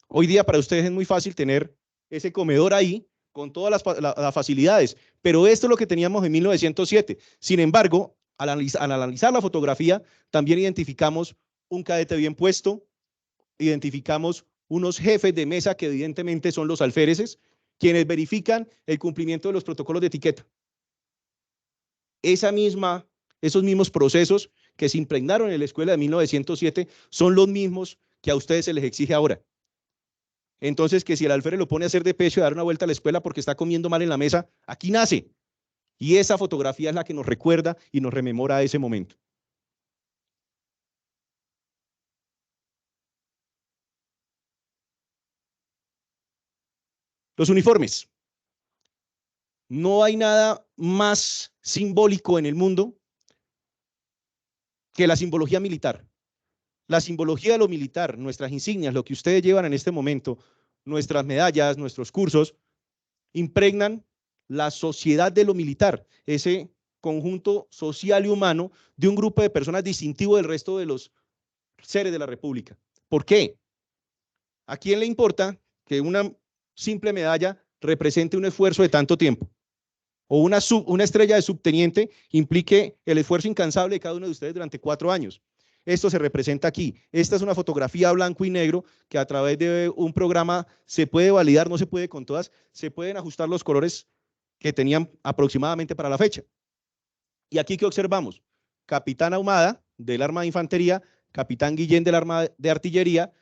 Hoy día para ustedes es muy fácil tener ese comedor ahí con todas las facilidades, pero esto es lo que teníamos en 1907. Sin embargo, al analizar la fotografía, también identificamos un cadete bien puesto, identificamos unos jefes de mesa que evidentemente son los alféreces, quienes verifican el cumplimiento de los protocolos de etiqueta. Esos mismos procesos que se impregnaron en la escuela de 1907 son los mismos que a ustedes se les exige ahora. Entonces, que si el alférez lo pone a hacer de pecho y a dar una vuelta a la escuela porque está comiendo mal en la mesa, aquí nace. Y esa fotografía es la que nos recuerda y nos rememora ese momento. Los uniformes. No hay nada más simbólico en el mundo que la simbología militar. La simbología de lo militar, nuestras insignias, lo que ustedes llevan en este momento, nuestras medallas, nuestros cursos, impregnan la sociedad de lo militar, ese conjunto social y humano de un grupo de personas distintivo del resto de los seres de la República. ¿Por qué? ¿A quién le importa que una simple medalla represente un esfuerzo de tanto tiempo? O una estrella de subteniente implique el esfuerzo incansable de cada uno de ustedes durante 4 años. Esto se representa aquí. Esta es una fotografía blanco y negro que a través de un programa se puede validar, no se puede con todas, se pueden ajustar los colores que tenían aproximadamente para la fecha. Y aquí, ¿qué observamos? Capitán Ahumada, del Arma de Infantería, Capitán Guillén, del Arma de Artillería,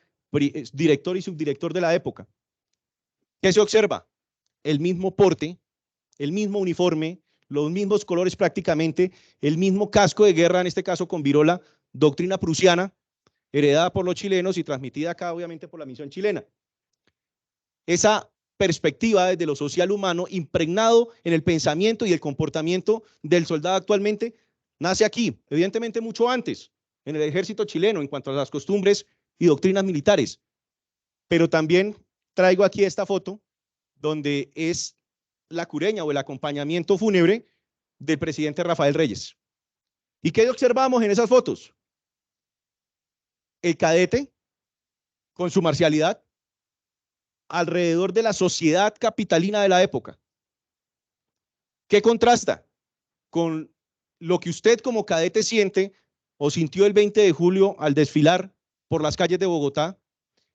director y subdirector de la época. ¿Qué se observa? El mismo porte, el mismo uniforme, los mismos colores prácticamente, el mismo casco de guerra, en este caso con virola, doctrina prusiana, heredada por los chilenos y transmitida acá obviamente por la misión chilena. Esa perspectiva desde lo social humano, impregnado en el pensamiento y el comportamiento del soldado actualmente, nace aquí, evidentemente mucho antes, en el ejército chileno, en cuanto a las costumbres y doctrinas militares. Pero también traigo aquí esta foto, donde es la cureña o el acompañamiento fúnebre del presidente Rafael Reyes. ¿Y qué observamos en esas fotos? El cadete, con su marcialidad, alrededor de la sociedad capitalina de la época. ¿Qué contrasta con lo que usted como cadete siente o sintió el 20 de julio al desfilar por las calles de Bogotá?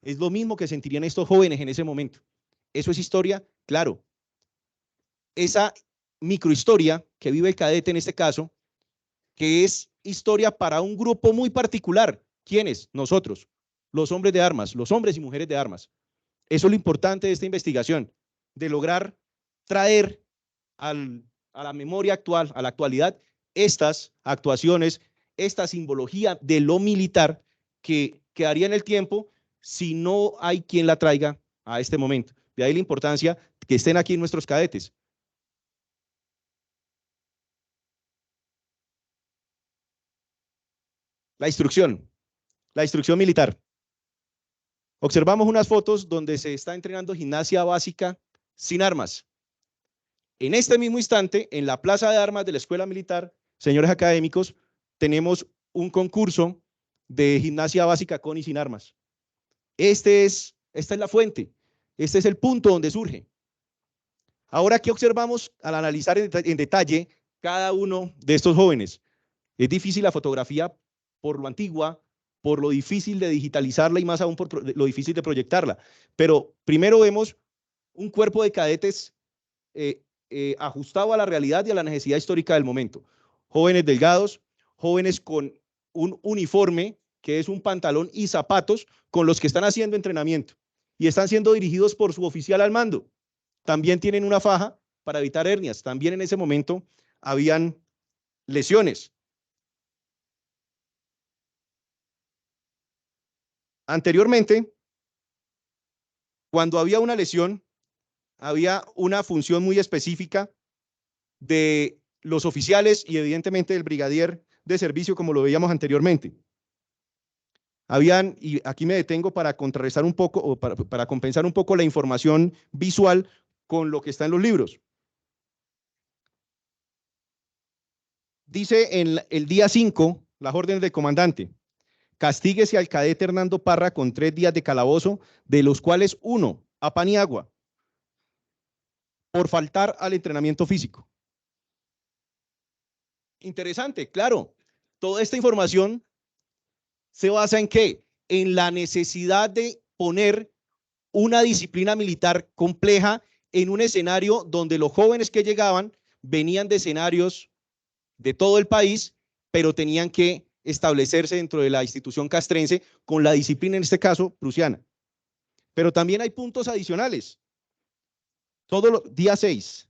Es lo mismo que sentirían estos jóvenes en ese momento. ¿Eso es historia? Claro. Esa microhistoria que vive el cadete en este caso, que es historia para un grupo muy particular. ¿Quiénes? Nosotros, los hombres de armas, los hombres y mujeres de armas. Eso es lo importante de esta investigación, de lograr traer a la memoria actual, a la actualidad, estas actuaciones, esta simbología de lo militar que quedaría en el tiempo si no hay quien la traiga a este momento. De ahí la importancia que estén aquí nuestros cadetes. La instrucción. la instrucción militar. Observamos unas fotos donde se está entrenando gimnasia básica sin armas. En este mismo instante, en la plaza de armas de la Escuela Militar, señores académicos, tenemos un concurso de gimnasia básica con y sin armas. Esta es la fuente, este es el punto donde surge. Ahora, ¿qué observamos al analizar en detalle cada uno de estos jóvenes? Es difícil la fotografía por lo antigua, por lo difícil de digitalizarla y más aún por lo difícil de proyectarla. Pero primero vemos un cuerpo de cadetes ajustado a la realidad y a la necesidad histórica del momento. Jóvenes delgados, jóvenes con un uniforme, que es un pantalón y zapatos, con los que están haciendo entrenamiento y están siendo dirigidos por su oficial al mando. También tienen una faja para evitar hernias. También en ese momento habían lesiones. Anteriormente, cuando había una lesión, había una función muy específica de los oficiales y evidentemente del brigadier de servicio, como lo veíamos anteriormente. Y aquí me detengo para contrarrestar un poco o para compensar un poco la información visual con lo que está en los libros. Dice en el día 5, las órdenes del comandante: castíguese al cadete Hernando Parra con 3 días de calabozo, de los cuales 1 a pan y agua, por faltar al entrenamiento físico. Interesante, claro. Toda esta información se basa en ¿qué? En la necesidad de poner una disciplina militar compleja en un escenario donde los jóvenes que llegaban venían de escenarios de todo el país, pero tenían que establecerse dentro de la institución castrense con la disciplina, en este caso, prusiana. Pero también hay puntos adicionales. Día 6.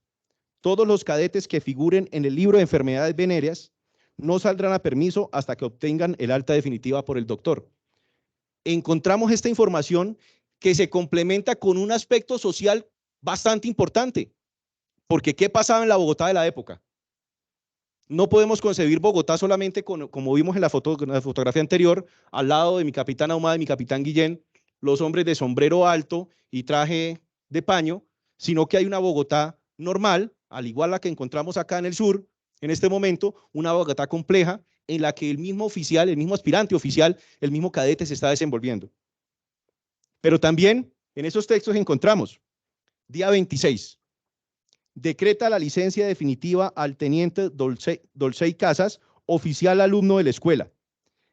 Todos los cadetes que figuren en el libro de enfermedades venéreas no saldrán a permiso hasta que obtengan el alta definitiva por el doctor. Encontramos esta información que se complementa con un aspecto social bastante importante, porque ¿qué pasaba en la Bogotá de la época? No podemos concebir Bogotá solamente como vimos en la fotografía anterior, al lado de mi capitán Ahumada y mi capitán Guillén, los hombres de sombrero alto y traje de paño, sino que hay una Bogotá normal, al igual la que encontramos acá en el sur, en este momento, una Bogotá compleja en la que el mismo oficial, el mismo aspirante oficial, el mismo cadete se está desenvolviendo. Pero también en esos textos encontramos, día 26, decreta la licencia definitiva al teniente Dolcey Casas, oficial alumno de la escuela.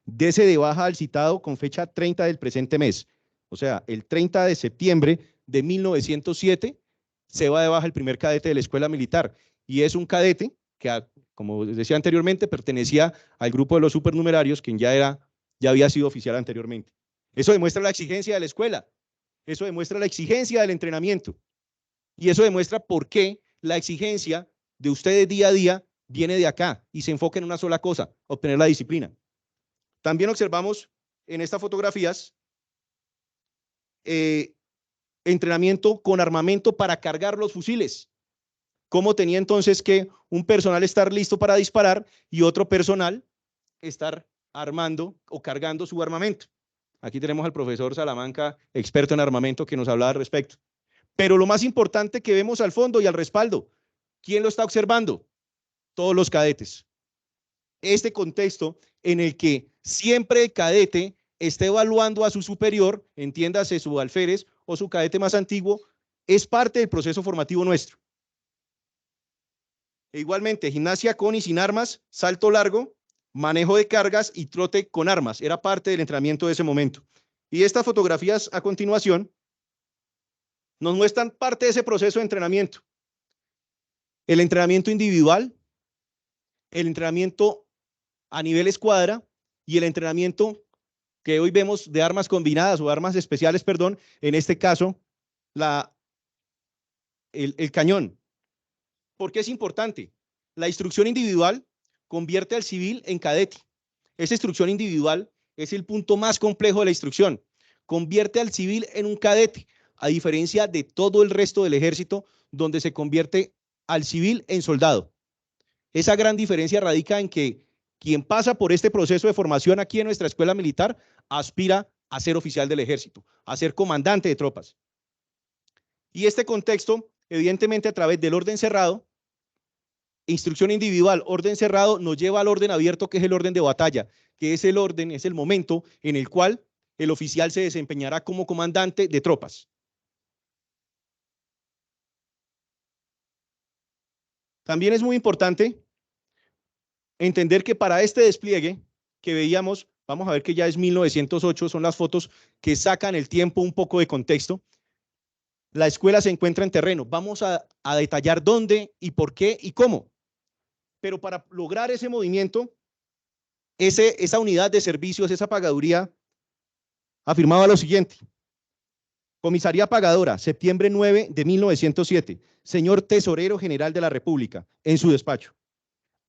Dese de baja al citado con fecha 30 del presente mes. O sea, el 30 de septiembre de 1907 se va de baja el primer cadete de la escuela militar. Y es un cadete que, como decía anteriormente, pertenecía al grupo de los supernumerarios, quien ya había sido oficial anteriormente. Eso demuestra la exigencia de la escuela. Eso demuestra la exigencia del entrenamiento. Y eso demuestra por qué la exigencia de ustedes día a día viene de acá y se enfoca en una sola cosa: obtener la disciplina. También observamos en estas fotografías entrenamiento con armamento para cargar los fusiles. ¿Cómo tenía entonces que un personal estar listo para disparar y otro personal estar armando o cargando su armamento? Aquí tenemos al profesor Salamanca, experto en armamento, que nos hablaba al respecto. Pero lo más importante que vemos al fondo y al respaldo, ¿quién lo está observando? Todos los cadetes. Este contexto en el que siempre el cadete esté evaluando a su superior, entiéndase su alférez o su cadete más antiguo, es parte del proceso formativo nuestro. E igualmente, gimnasia con y sin armas, salto largo, manejo de cargas y trote con armas. Era parte del entrenamiento de ese momento. Y estas fotografías a continuación nos muestran parte de ese proceso de entrenamiento. El entrenamiento individual, el entrenamiento a nivel escuadra y el entrenamiento que hoy vemos de armas combinadas o armas especiales, perdón, en este caso, el cañón. ¿Por qué es importante? La instrucción individual convierte al civil en cadete. Esa instrucción individual es el punto más complejo de la instrucción. Convierte al civil en un cadete, a diferencia de todo el resto del ejército, donde se convierte al civil en soldado. Esa gran diferencia radica en que quien pasa por este proceso de formación aquí en nuestra escuela militar aspira a ser oficial del ejército, a ser comandante de tropas. Y este contexto, evidentemente a través del orden cerrado, instrucción individual, orden cerrado, nos lleva al orden abierto, que es el orden de batalla, que es el orden, es el momento en el cual el oficial se desempeñará como comandante de tropas. También es muy importante entender que para este despliegue que veíamos, vamos a ver que ya es 1908, son las fotos que sacan el tiempo un poco de contexto. La escuela se encuentra en terreno. Vamos a detallar dónde y por qué y cómo. Pero para lograr ese movimiento, esa unidad de servicios, esa pagaduría, afirmaba lo siguiente. Comisaría Pagadora, septiembre 9 de 1907. Señor Tesorero General de la República, en su despacho.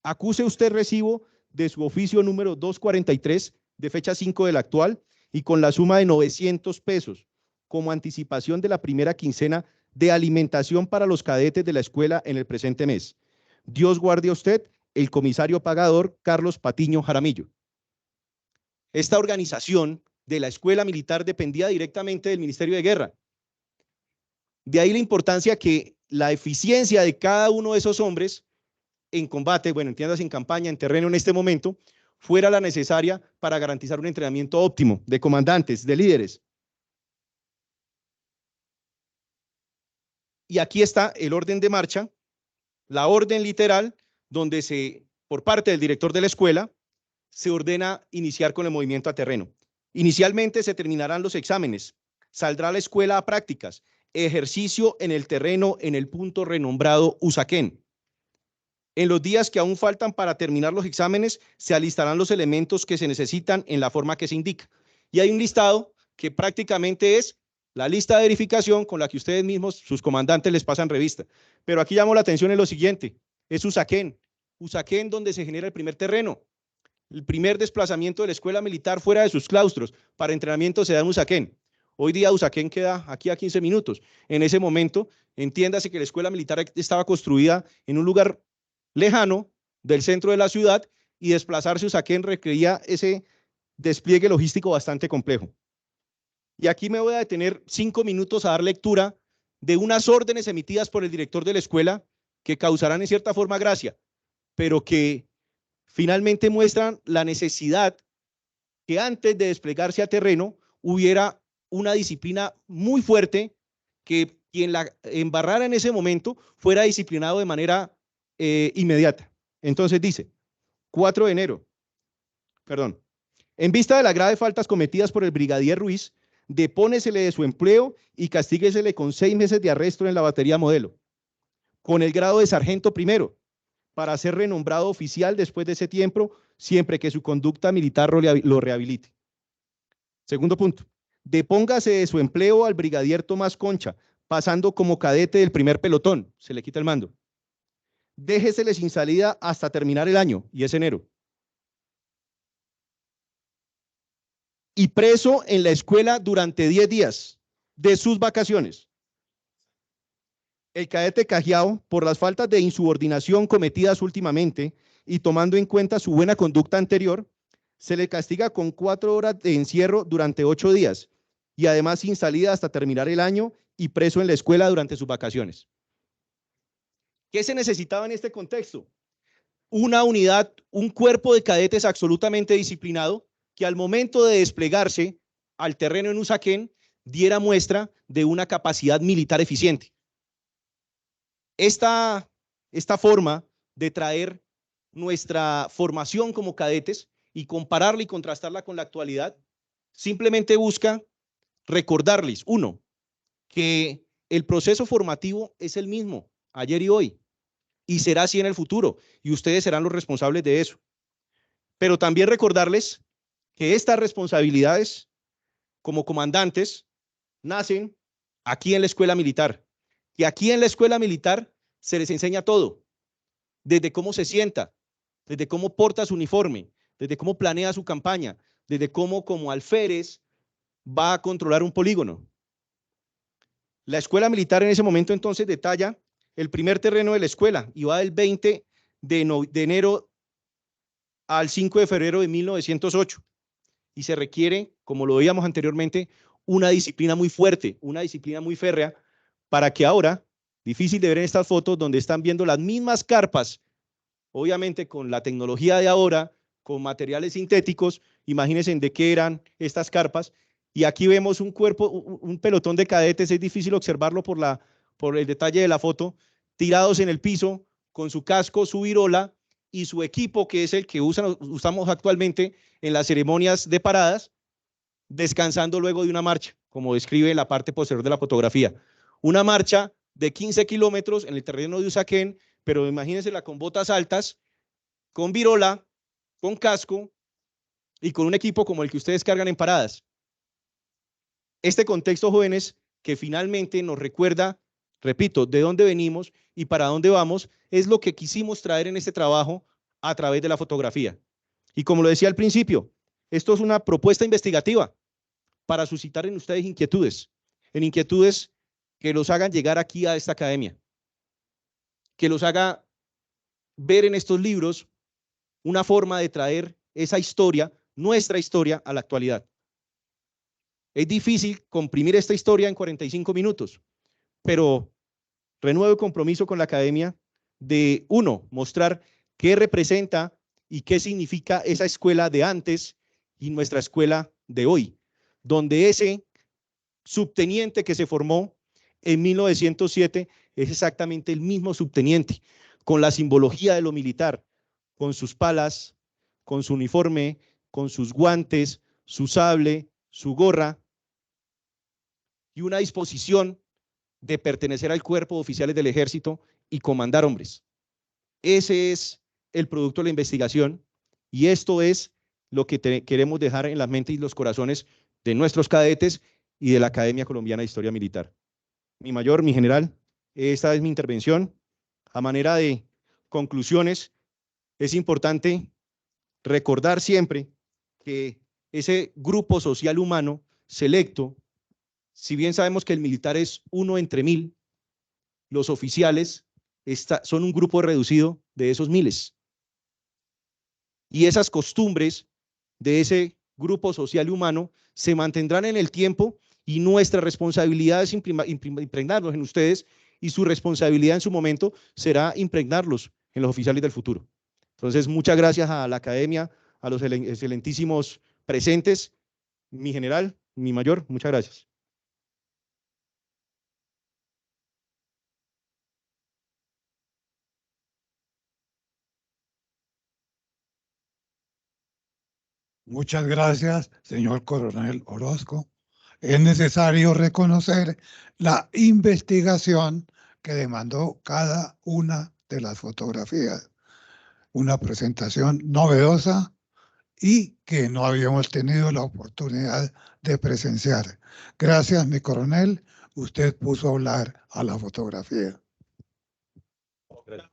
Acuse usted recibo de su oficio número 243, de fecha 5 del actual, y con la suma de 900 pesos, como anticipación de la primera quincena de alimentación para los cadetes de la escuela en el presente mes. Dios guarde a usted, el comisario pagador Carlos Patiño Jaramillo. Esta organización de la escuela militar dependía directamente del Ministerio de Guerra. De ahí la importancia que la eficiencia de cada uno de esos hombres en combate, bueno, entiendas, en campaña, en terreno en este momento, fuera la necesaria para garantizar un entrenamiento óptimo de comandantes, de líderes. Y aquí está el orden de marcha, la orden literal, donde por parte del director de la escuela, se ordena iniciar con el movimiento a terreno. Inicialmente se terminarán los exámenes, saldrá la escuela a prácticas, ejercicio en el terreno en el punto renombrado Usaquén. En los días que aún faltan para terminar los exámenes, se alistarán los elementos que se necesitan en la forma que se indica. Y hay un listado que prácticamente es la lista de verificación con la que ustedes mismos, sus comandantes, les pasan revista. Pero aquí llamo la atención en lo siguiente, es Usaquén. Usaquén, donde se genera el primer terreno. El primer desplazamiento de la escuela militar fuera de sus claustros para entrenamiento se da en Usaquén. Hoy día Usaquén queda aquí a 15 minutos. En ese momento, entiéndase que la escuela militar estaba construida en un lugar lejano del centro de la ciudad y desplazarse a Usaquén requería ese despliegue logístico bastante complejo. Y aquí me voy a detener 5 minutos a dar lectura de unas órdenes emitidas por el director de la escuela que causarán en cierta forma gracia, pero que finalmente muestran la necesidad que antes de desplegarse a terreno hubiera una disciplina muy fuerte, que quien la embarrara en ese momento fuera disciplinado de manera inmediata. Entonces dice, 4 de enero, perdón, en vista de las graves faltas cometidas por el brigadier Ruiz, depónesele de su empleo y castíguesele con 6 meses de arresto en la batería Modelo, con el grado de sargento primero, para ser renombrado oficial después de ese tiempo, siempre que su conducta militar lo rehabilite. Segundo punto, depóngase de su empleo al brigadier Tomás Concha, pasando como cadete del primer pelotón, se le quita el mando. Déjesele sin salida hasta terminar el año, y es enero. Y preso en la escuela durante 10 días de sus vacaciones. El cadete Cajiao, por las faltas de insubordinación cometidas últimamente y tomando en cuenta su buena conducta anterior, se le castiga con 4 horas de encierro durante 8 días y además sin salida hasta terminar el año y preso en la escuela durante sus vacaciones. ¿Qué se necesitaba en este contexto? Una unidad, un cuerpo de cadetes absolutamente disciplinado que al momento de desplegarse al terreno en Usaquén diera muestra de una capacidad militar eficiente. Esta forma de traer nuestra formación como cadetes y compararla y contrastarla con la actualidad simplemente busca recordarles, uno, que el proceso formativo es el mismo ayer y hoy, y será así en el futuro, y ustedes serán los responsables de eso. Pero también recordarles que estas responsabilidades como comandantes nacen aquí en la escuela militar, que aquí en la escuela militar se les enseña todo, desde cómo se sienta, desde cómo porta su uniforme, desde cómo planea su campaña, desde cómo como alférez va a controlar un polígono. La escuela militar en ese momento entonces detalla el primer terreno de la escuela y va del 20 de enero al 5 de febrero de 1908 y se requiere, como lo veíamos anteriormente, una disciplina muy fuerte, una disciplina muy férrea para que ahora, difícil de ver en estas fotos donde están viendo las mismas carpas, obviamente con la tecnología de ahora, con materiales sintéticos, imagínense de qué eran estas carpas, y aquí vemos un cuerpo, un pelotón de cadetes, es difícil observarlo por el detalle de la foto, tirados en el piso, con su casco, su virola y su equipo, que es el que usamos actualmente en las ceremonias de paradas, descansando luego de una marcha, como describe la parte posterior de la fotografía. Una marcha de 15 kilómetros en el terreno de Usaquén, pero imagínensela con botas altas, con virola, con casco y con un equipo como el que ustedes cargan en paradas. Este contexto, jóvenes, que finalmente nos recuerda, repito, de dónde venimos y para dónde vamos, es lo que quisimos traer en este trabajo a través de la fotografía. Y como lo decía al principio, esto es una propuesta investigativa para suscitar en ustedes inquietudes que los hagan llegar aquí a esta academia, que los haga ver en estos libros una forma de traer esa historia, nuestra historia, a la actualidad. Es difícil comprimir esta historia en 45 minutos, pero renuevo el compromiso con la academia de, uno, mostrar qué representa y qué significa esa escuela de antes y nuestra escuela de hoy, donde ese subteniente que se formó en 1907 es exactamente el mismo subteniente, con la simbología de lo militar, con sus palas, con su uniforme, con sus guantes, su sable, su gorra y una disposición de pertenecer al cuerpo de oficiales del ejército y comandar hombres. Ese es el producto de la investigación y esto es lo que queremos dejar en la mente y los corazones de nuestros cadetes y de la Academia Colombiana de Historia Militar. Mi mayor, mi general, esta es mi intervención. A manera de conclusiones, es importante recordar siempre que ese grupo social humano selecto, si bien sabemos que el militar es uno entre mil, los oficiales son un grupo reducido de esos miles. Y esas costumbres de ese grupo social humano se mantendrán en el tiempo y nuestra responsabilidad es impregnarlos en ustedes y su responsabilidad en su momento será impregnarlos en los oficiales del futuro. Entonces, muchas gracias a la academia, a los excelentísimos presentes, mi general, mi mayor, muchas gracias. Muchas gracias, señor coronel Orozco. Es necesario reconocer la investigación que demandó cada una de las fotografías. Una presentación novedosa y que no habíamos tenido la oportunidad de presenciar. Gracias, mi coronel. Usted puso a hablar a la fotografía. Gracias.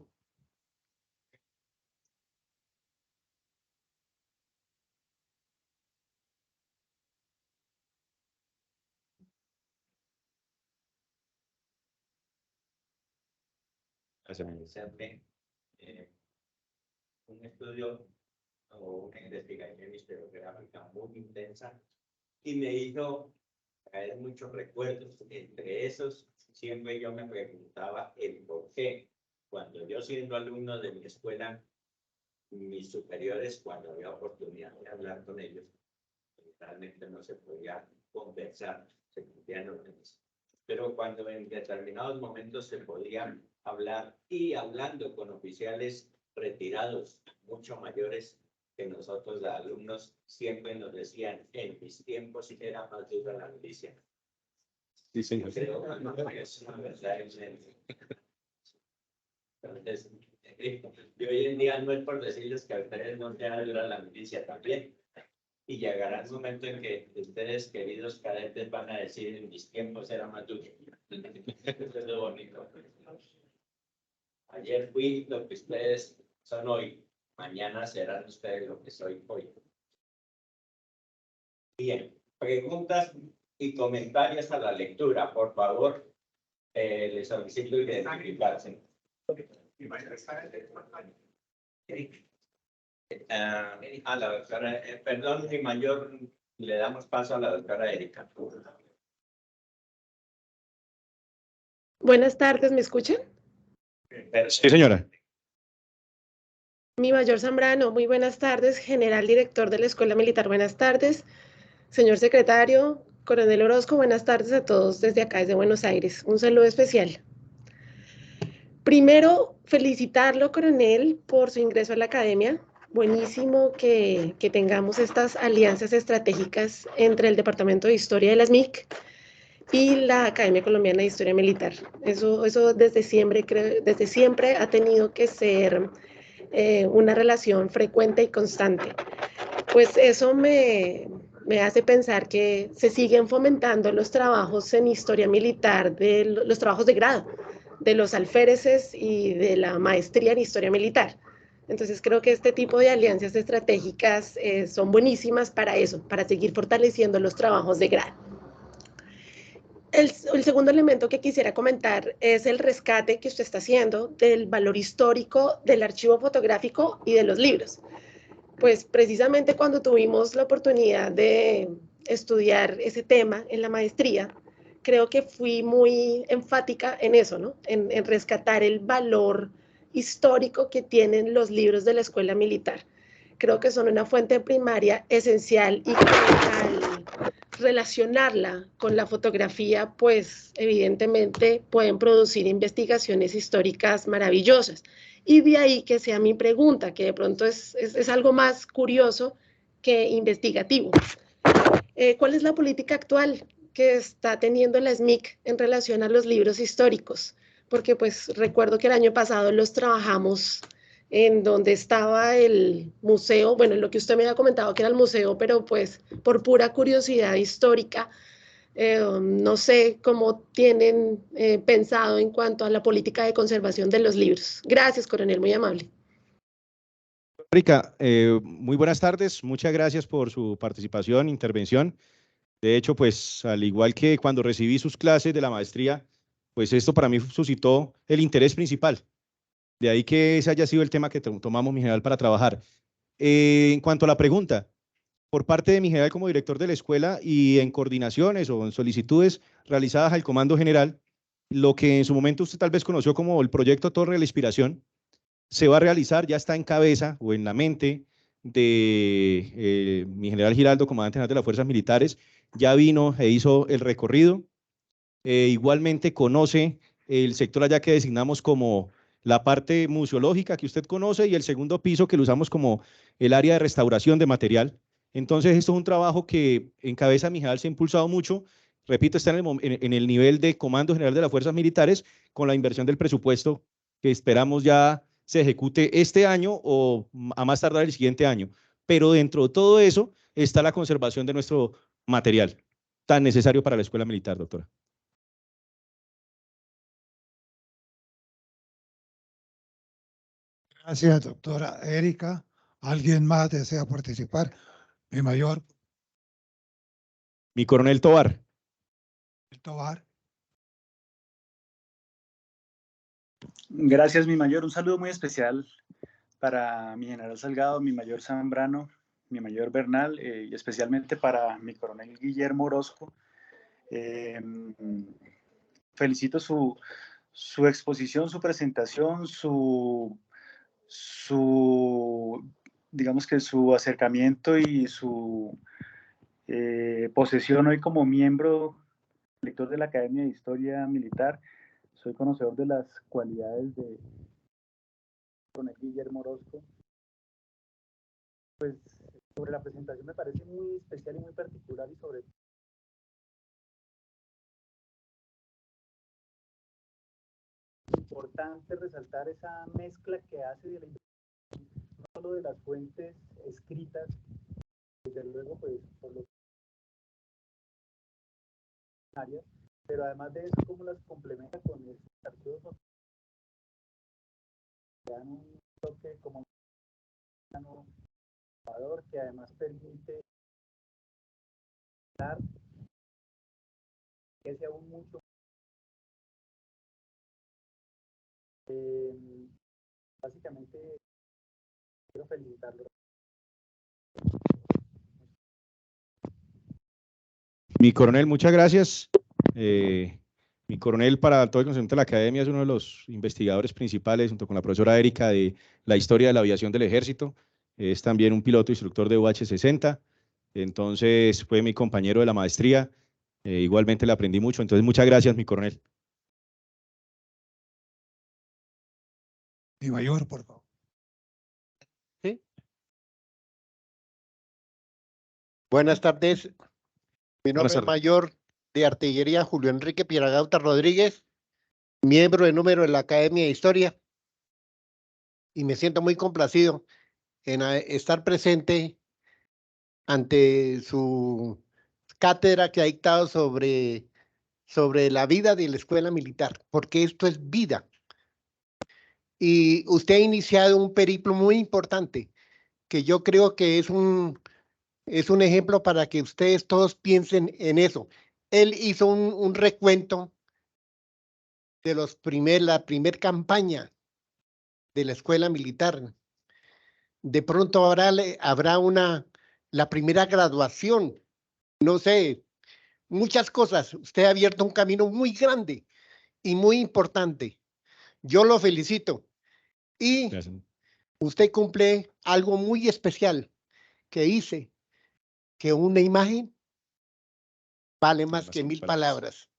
Realizarme un estudio o una investigación historiográfica muy intensa y me hizo traer muchos recuerdos. Entre esos, siempre yo me preguntaba el por qué. Cuando yo siendo alumno de mi escuela, mis superiores, cuando había oportunidad de hablar con ellos, realmente no se podía conversar, se cumplían órdenes. Pero cuando en determinados momentos se podía hablar y hablando con oficiales retirados, mucho mayores que nosotros, los alumnos, siempre nos decían, en mis tiempos era más dura la milicia. Sí, señor. Creo que es una verdad. Entonces, y hoy en día no es por decirles que a ustedes no sea dura la milicia también. Y llegará el momento en que ustedes, queridos cadetes, van a decir, en mis tiempos era más duro. Eso es lo bonito. Ayer fui lo que ustedes son hoy. Mañana serán ustedes lo que soy hoy. Bien, preguntas y comentarios a la lectura, por favor. Les solicito identificarse. A la doctora, perdón, mi mayor, le damos paso a la doctora Erika. Buenas tardes, ¿me escuchan? Sí, señora. Mi mayor Zambrano, muy buenas tardes, general director de la Escuela Militar, buenas tardes. Señor secretario, coronel Orozco, buenas tardes a todos desde acá, desde Buenos Aires. Un saludo especial. Primero, felicitarlo, coronel, por su ingreso a la academia. Buenísimo que tengamos estas alianzas estratégicas entre el Departamento de Historia de las MIC y la Academia Colombiana de Historia Militar. Eso desde siempre ha tenido que ser una relación frecuente y constante. Pues eso me hace pensar que se siguen fomentando los trabajos en historia militar, los trabajos de grado, de los alféreces y de la maestría en historia militar. Entonces creo que este tipo de alianzas estratégicas son buenísimas para eso, para seguir fortaleciendo los trabajos de grado. El segundo elemento que quisiera comentar es el rescate que usted está haciendo del valor histórico del archivo fotográfico y de los libros. Pues precisamente cuando tuvimos la oportunidad de estudiar ese tema en la maestría, creo que fui muy enfática en eso, ¿no? En rescatar el valor histórico que tienen los libros de la escuela militar. Creo que son una fuente primaria esencial y que al relacionarla con la fotografía, pues evidentemente pueden producir investigaciones históricas maravillosas. Y de ahí que sea mi pregunta, que de pronto es algo más curioso que investigativo. ¿Cuál es la política actual que está teniendo la SMIC en relación a los libros históricos? Porque pues recuerdo que el año pasado los trabajamos en donde estaba el museo, bueno, lo que usted me había comentado que era el museo, pero pues por pura curiosidad histórica, no sé cómo tienen pensado en cuanto a la política de conservación de los libros. Gracias, coronel, muy amable. Erika, muy buenas tardes. Muchas gracias por su participación, intervención. De hecho, pues al igual que cuando recibí sus clases de la maestría, pues esto para mí suscitó el interés principal. De ahí que ese haya sido el tema que tomamos, mi general, para trabajar. En cuanto a la pregunta, por parte de mi general como director de la escuela y en coordinaciones o en solicitudes realizadas al Comando General, lo que en su momento usted tal vez conoció como el proyecto Torre de la Inspiración, se va a realizar, ya está en cabeza o en la mente de mi general Giraldo, comandante general de las Fuerzas Militares, ya vino e hizo el recorrido, igualmente conoce el sector allá que designamos como la parte museológica que usted conoce y el segundo piso que lo usamos como el área de restauración de material. Entonces, esto es un trabajo que en cabeza mi general se ha impulsado mucho. Repito, está en el nivel de Comando General de las Fuerzas Militares con la inversión del presupuesto que esperamos ya se ejecute este año o a más tardar el siguiente año. Pero dentro de todo eso está la conservación de nuestro material tan necesario para la escuela militar, doctora. Gracias, doctora Erika. ¿Alguien más desea participar? Mi mayor, Mi coronel Tobar. el Tobar. Gracias, mi mayor. Un saludo muy especial para mi general Salgado, mi mayor Zambrano, mi mayor Bernal y especialmente para mi coronel Guillermo Orozco. Felicito su exposición, su presentación, digamos que su acercamiento y su posesión hoy como miembro lector de la Academia de Historia Militar. Soy conocedor de las cualidades de coronel Guillermo Orozco. Pues sobre la presentación me parece muy especial y muy particular y sobre importante resaltar esa mezcla que hace de la no solo de las fuentes escritas, desde luego pues por los áreas, pero además de eso cómo las complementa con estos archivos que dan un toque como innovador que además permite dar que sea aún mucho básicamente quiero felicitarlo Mi coronel, muchas gracias. Mi coronel, para todo el conocimiento de la academia, es uno de los investigadores principales, junto con la profesora Erika, de la historia de la aviación del ejército. Es también un piloto instructor de UH-60. Entonces, fue mi compañero de la maestría. Igualmente le aprendí mucho. Entonces, muchas gracias, mi coronel. Mi mayor, por favor. ¿Sí? Buenas tardes. Mi nombre es mayor de artillería Julio Enrique Pieragauta Rodríguez, miembro de número de la Academia de Historia, y me siento muy complacido en estar presente ante su cátedra que ha dictado sobre la vida de la escuela militar, porque esto es vida. Y usted ha iniciado un periplo muy importante, que yo creo que es un ejemplo para que ustedes todos piensen en eso. Él hizo un recuento de la primer campaña de la escuela militar. De pronto habrá la primera graduación, no sé, muchas cosas. Usted ha abierto un camino muy grande y muy importante. Yo lo felicito. Y Gracias. usted cumple algo muy especial que dice que una imagen vale más que 1000 palabras.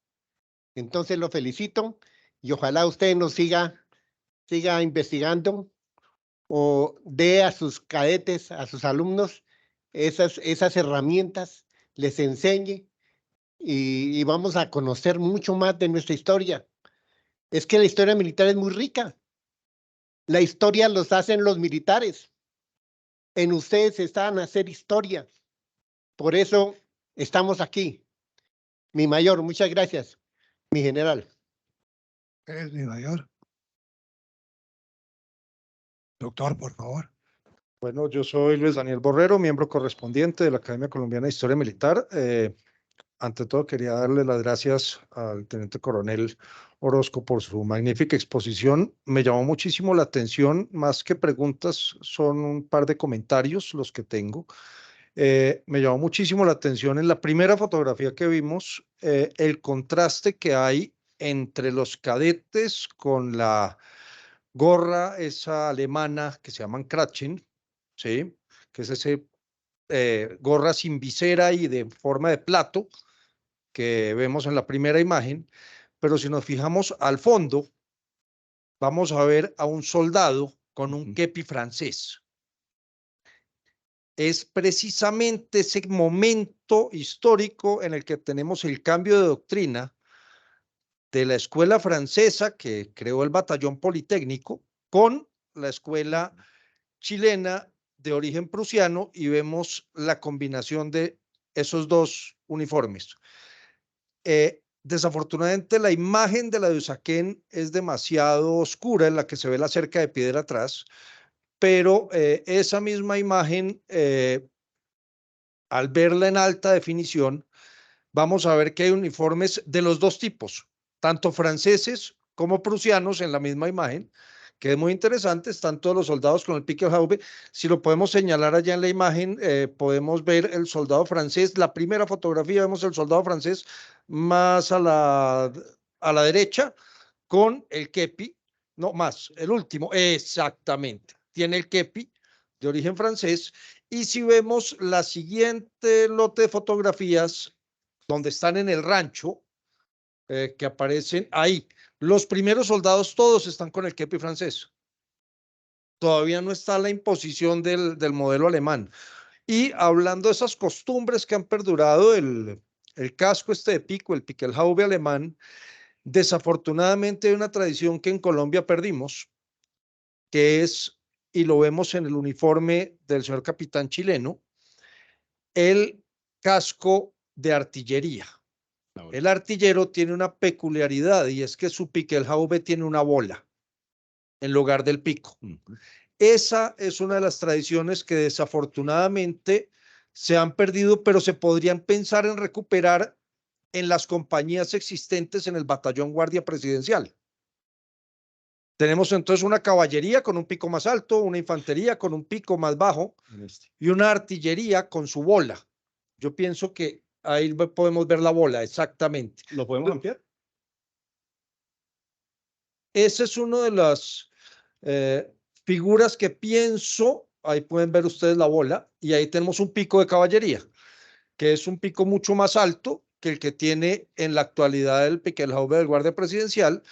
Entonces lo felicito y ojalá usted nos siga investigando o dé a sus cadetes, a sus alumnos, esas herramientas, les enseñe y vamos a conocer mucho más de nuestra historia. Es que la historia militar es muy rica. La historia los hacen los militares. En ustedes están a hacer historia. Por eso estamos aquí. Mi mayor, muchas gracias. Mi general. ¿Eres mi mayor? Doctor, por favor. Bueno, yo soy Luis Daniel Borrero, miembro correspondiente de la Academia Colombiana de Historia Militar. Ante todo, quería darle las gracias al teniente coronel Orozco por su magnífica exposición. Me llamó muchísimo la atención, más que preguntas, son un par de comentarios los que tengo. Me llamó muchísimo la atención en la primera fotografía que vimos, el contraste que hay entre los cadetes con la gorra esa alemana que se llaman Kratchen, ¿sí? Que es ese gorra sin visera y de forma de plato que vemos en la primera imagen, pero si nos fijamos al fondo, vamos a ver a un soldado con un kepi francés. Es precisamente ese momento histórico en el que tenemos el cambio de doctrina de la escuela francesa que creó el batallón politécnico con la escuela chilena de origen prusiano, y vemos la combinación de esos dos uniformes. Desafortunadamente la imagen de la de Usaquén es demasiado oscura, en la que se ve la cerca de piedra atrás, pero esa misma imagen, al verla en alta definición, vamos a ver que hay uniformes de los dos tipos, tanto franceses como prusianos en la misma imagen, que es muy interesante. Están todos los soldados con el Pickelhaube. Si lo podemos señalar allá en la imagen, podemos ver el soldado francés. La primera fotografía vemos el soldado francés más a la derecha con el kepi, no más, el último, exactamente, tiene el kepi de origen francés. Y si vemos la siguiente lote de fotografías, donde están en el rancho, que aparecen ahí, los primeros soldados todos están con el kepi francés. Todavía no está la imposición del modelo alemán. Y hablando de esas costumbres que han perdurado, el casco de pico, el Pickelhaube alemán, desafortunadamente hay una tradición que en Colombia perdimos, que es, y lo vemos en el uniforme del señor capitán chileno, el casco de artillería. El artillero tiene una peculiaridad, y es que su Pickelhaube tiene una bola en lugar del pico. Esa es una de las tradiciones que desafortunadamente se han perdido, pero se podrían pensar en recuperar en las compañías existentes en el batallón Guardia Presidencial. Tenemos entonces una caballería con un pico más alto, una infantería con un pico más bajo y una artillería con su bola. Yo pienso que ahí podemos ver la bola exactamente. ¿Lo podemos ampliar? Esa es una de las figuras que pienso, ahí pueden ver ustedes la bola, y ahí tenemos un pico de caballería, que es un pico mucho más alto que el que tiene en la actualidad el Pickelhaube del Guardia Presidencial,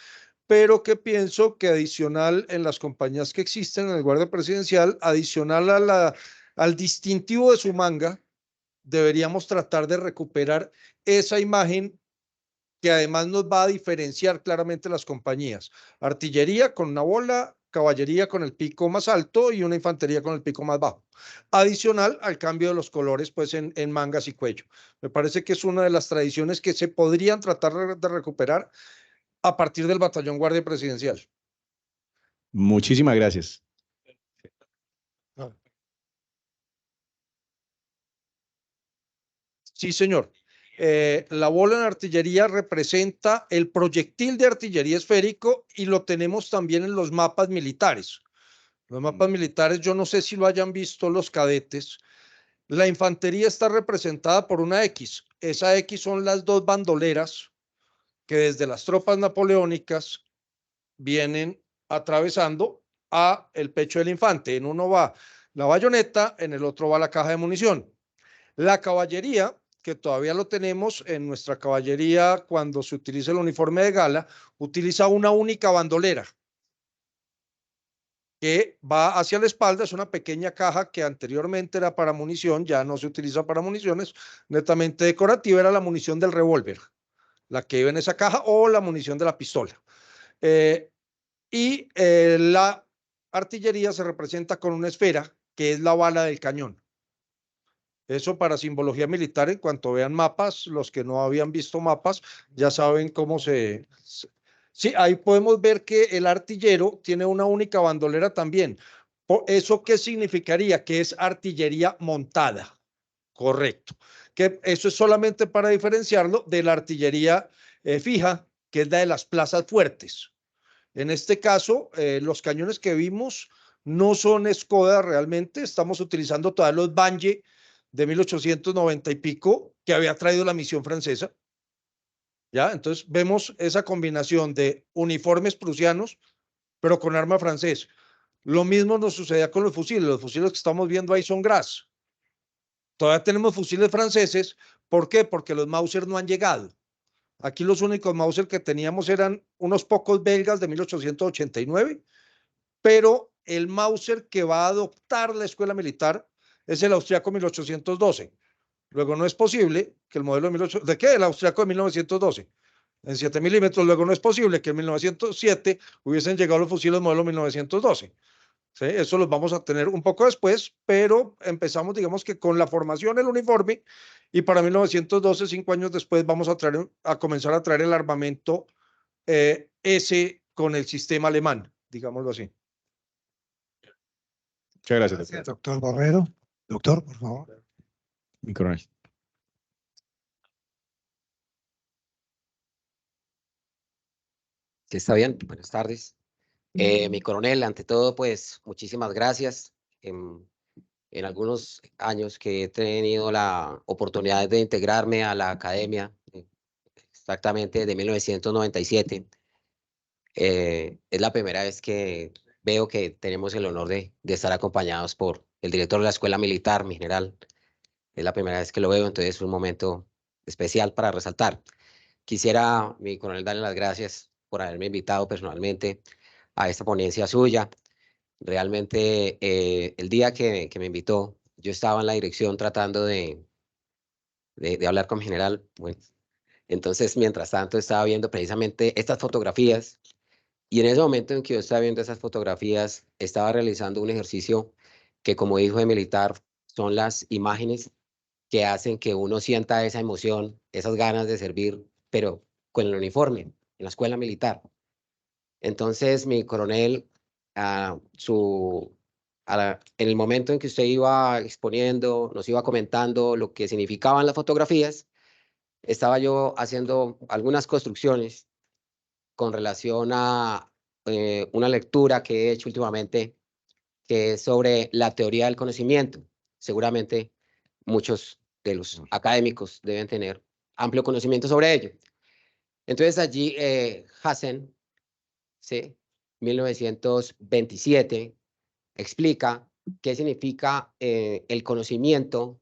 pero que pienso que adicional en las compañías que existen en el Guardia Presidencial, adicional al distintivo de su manga, deberíamos tratar de recuperar esa imagen que además nos va a diferenciar claramente las compañías. Artillería con una bola, caballería con el pico más alto y una infantería con el pico más bajo. Adicional al cambio de los colores pues en mangas y cuello. Me parece que es una de las tradiciones que se podrían tratar de recuperar a partir del Batallón Guardia Presidencial. Muchísimas gracias. Sí, señor. La bola en artillería representa el proyectil de artillería esférico y lo tenemos también en los mapas militares. Los mapas militares, yo no sé si lo hayan visto los cadetes. La infantería está representada por una X. Esa X son las dos bandoleras que desde las tropas napoleónicas vienen atravesando a el pecho del infante. En uno va la bayoneta, en el otro va la caja de munición. La caballería, que todavía lo tenemos en nuestra caballería cuando se utiliza el uniforme de gala, utiliza una única bandolera que va hacia la espalda, es una pequeña caja que anteriormente era para munición, ya no se utiliza para municiones, netamente decorativa, era la munición del revólver, la que iba en esa caja o la munición de la pistola. La artillería se representa con una esfera, que es la bala del cañón. Eso para simbología militar, en cuanto vean mapas, los que no habían visto mapas, ya saben cómo Sí, ahí podemos ver que el artillero tiene una única bandolera también. ¿Eso qué significaría? Que es artillería montada. Correcto. Que eso es solamente para diferenciarlo de la artillería fija, que es la de las plazas fuertes. En este caso, los cañones que vimos no son Skoda realmente, estamos utilizando todavía los Bange de 1890 y pico que había traído la misión francesa. ¿Ya? Entonces vemos esa combinación de uniformes prusianos, pero con arma francés. Lo mismo nos sucedía con los fusiles que estamos viendo ahí son Gras. Todavía tenemos fusiles franceses, ¿por qué? Porque los Mauser no han llegado. Aquí los únicos Mauser que teníamos eran unos pocos belgas de 1889, pero el Mauser que va a adoptar la escuela militar es el austriaco 1812. Luego no es posible que el modelo de 1812, ¿de qué? El austriaco de 1912, en 7 milímetros. Luego no es posible que en 1907 hubiesen llegado los fusiles modelo 1912. ¿Sí? Eso los vamos a tener un poco después, pero empezamos, digamos que con la formación, el uniforme, y para 1912, 5 años después, vamos a comenzar a traer el armamento ese con el sistema alemán, digámoslo así. Muchas gracias, doctor. Doctor Borrero. Doctor, por favor. Mi coronel. Sí, está bien. Buenas tardes. Mi coronel, ante todo, pues muchísimas gracias. En algunos años que he tenido la oportunidad de integrarme a la academia, exactamente de 1997, es la primera vez que veo que tenemos el honor de estar acompañados por el director de la Escuela Militar, mi general. Es la primera vez que lo veo, entonces es un momento especial para resaltar. Quisiera, mi coronel, darle las gracias por haberme invitado personalmente a esta ponencia suya. Realmente, el día que me invitó, yo estaba en la dirección tratando de hablar con mi general. Bueno, entonces, mientras tanto, estaba viendo precisamente estas fotografías y en ese momento en que yo estaba viendo esas fotografías, estaba realizando un ejercicio que, como hijo de militar, son las imágenes que hacen que uno sienta esa emoción, esas ganas de servir, pero con el uniforme, en la escuela militar. Entonces, mi coronel, en el momento en que usted iba exponiendo, nos iba comentando lo que significaban las fotografías, estaba yo haciendo algunas construcciones con relación a una lectura que he hecho últimamente, que es sobre la teoría del conocimiento. Seguramente muchos de los académicos deben tener amplio conocimiento sobre ello. Entonces allí Hassen, ¿sí?, 1927, explica qué significa el conocimiento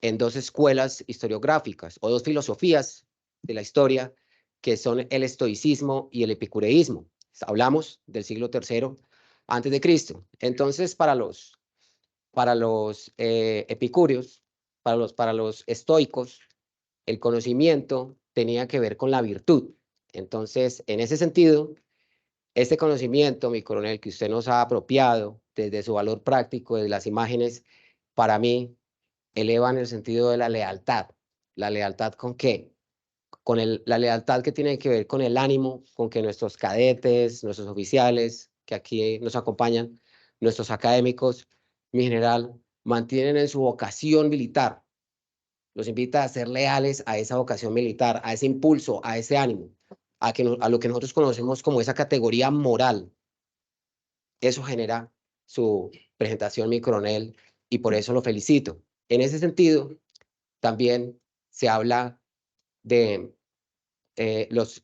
en dos escuelas historiográficas o dos filosofías de la historia, que son el estoicismo y el epicureísmo. Hablamos del siglo III antes de Cristo. Entonces, para los epicúreos, para los estoicos, el conocimiento tenía que ver con la virtud. Entonces, en ese sentido, este conocimiento, mi coronel, que usted nos ha apropiado desde su valor práctico, de las imágenes, para mí, elevan el sentido de la lealtad. ¿La lealtad con qué? La lealtad que tiene que ver con el ánimo, con que nuestros cadetes, nuestros oficiales que aquí nos acompañan, nuestros académicos, mi general, mantienen en su vocación militar. Los invita a ser leales a esa vocación militar, a ese impulso, a ese ánimo, a lo que nosotros conocemos como esa categoría moral. Eso genera su presentación, mi coronel, y por eso lo felicito. En ese sentido, también se habla de los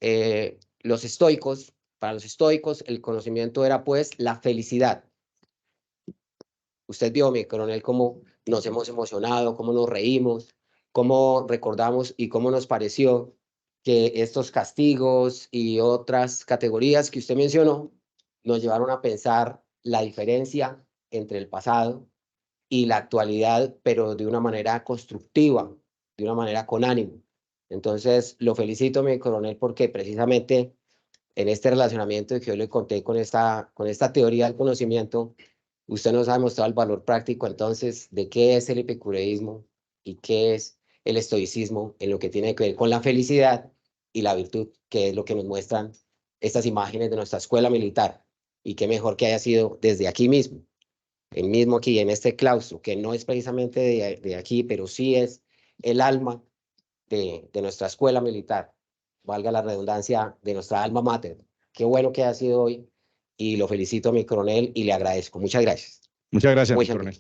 estoicos. Para los estoicos, el conocimiento era pues la felicidad. Usted vio, mi coronel, cómo nos hemos emocionado, cómo nos reímos, cómo recordamos y cómo nos pareció que estos castigos y otras categorías que usted mencionó nos llevaron a pensar la diferencia entre el pasado y la actualidad, pero de una manera constructiva, de una manera con ánimo. Entonces, lo felicito, mi coronel, porque precisamente en este relacionamiento que yo le conté con esta teoría del conocimiento, usted nos ha demostrado el valor práctico, entonces, de qué es el epicureísmo y qué es el estoicismo en lo que tiene que ver con la felicidad y la virtud, que es lo que nos muestran estas imágenes de nuestra escuela militar. Y qué mejor que haya sido desde aquí mismo, el mismo aquí, en este claustro, que no es precisamente de aquí, pero sí es el alma de nuestra escuela militar, valga la redundancia, de nuestra alma mater. Qué bueno que haya sido hoy y lo felicito, mi coronel, y le agradezco. Muchas gracias. Muchas gracias, Muy mi coronel.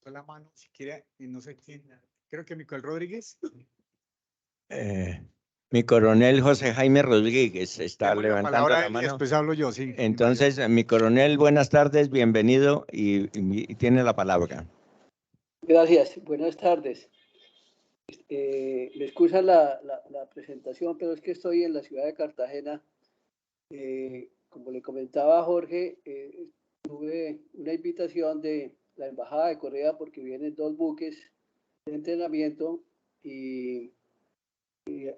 La mano, si quiere, no sé quién, creo que Michael Rodríguez. Mi coronel José Jaime Rodríguez está Démosle levantando la y mano. después hablo yo, sí. Entonces, mi coronel, buenas tardes, bienvenido y tiene la palabra. Gracias, buenas tardes. Me excusa la presentación, pero es que estoy en la ciudad de Cartagena. Como le comentaba a Jorge, tuve una invitación de la Embajada de Corea porque vienen 2 buques de entrenamiento y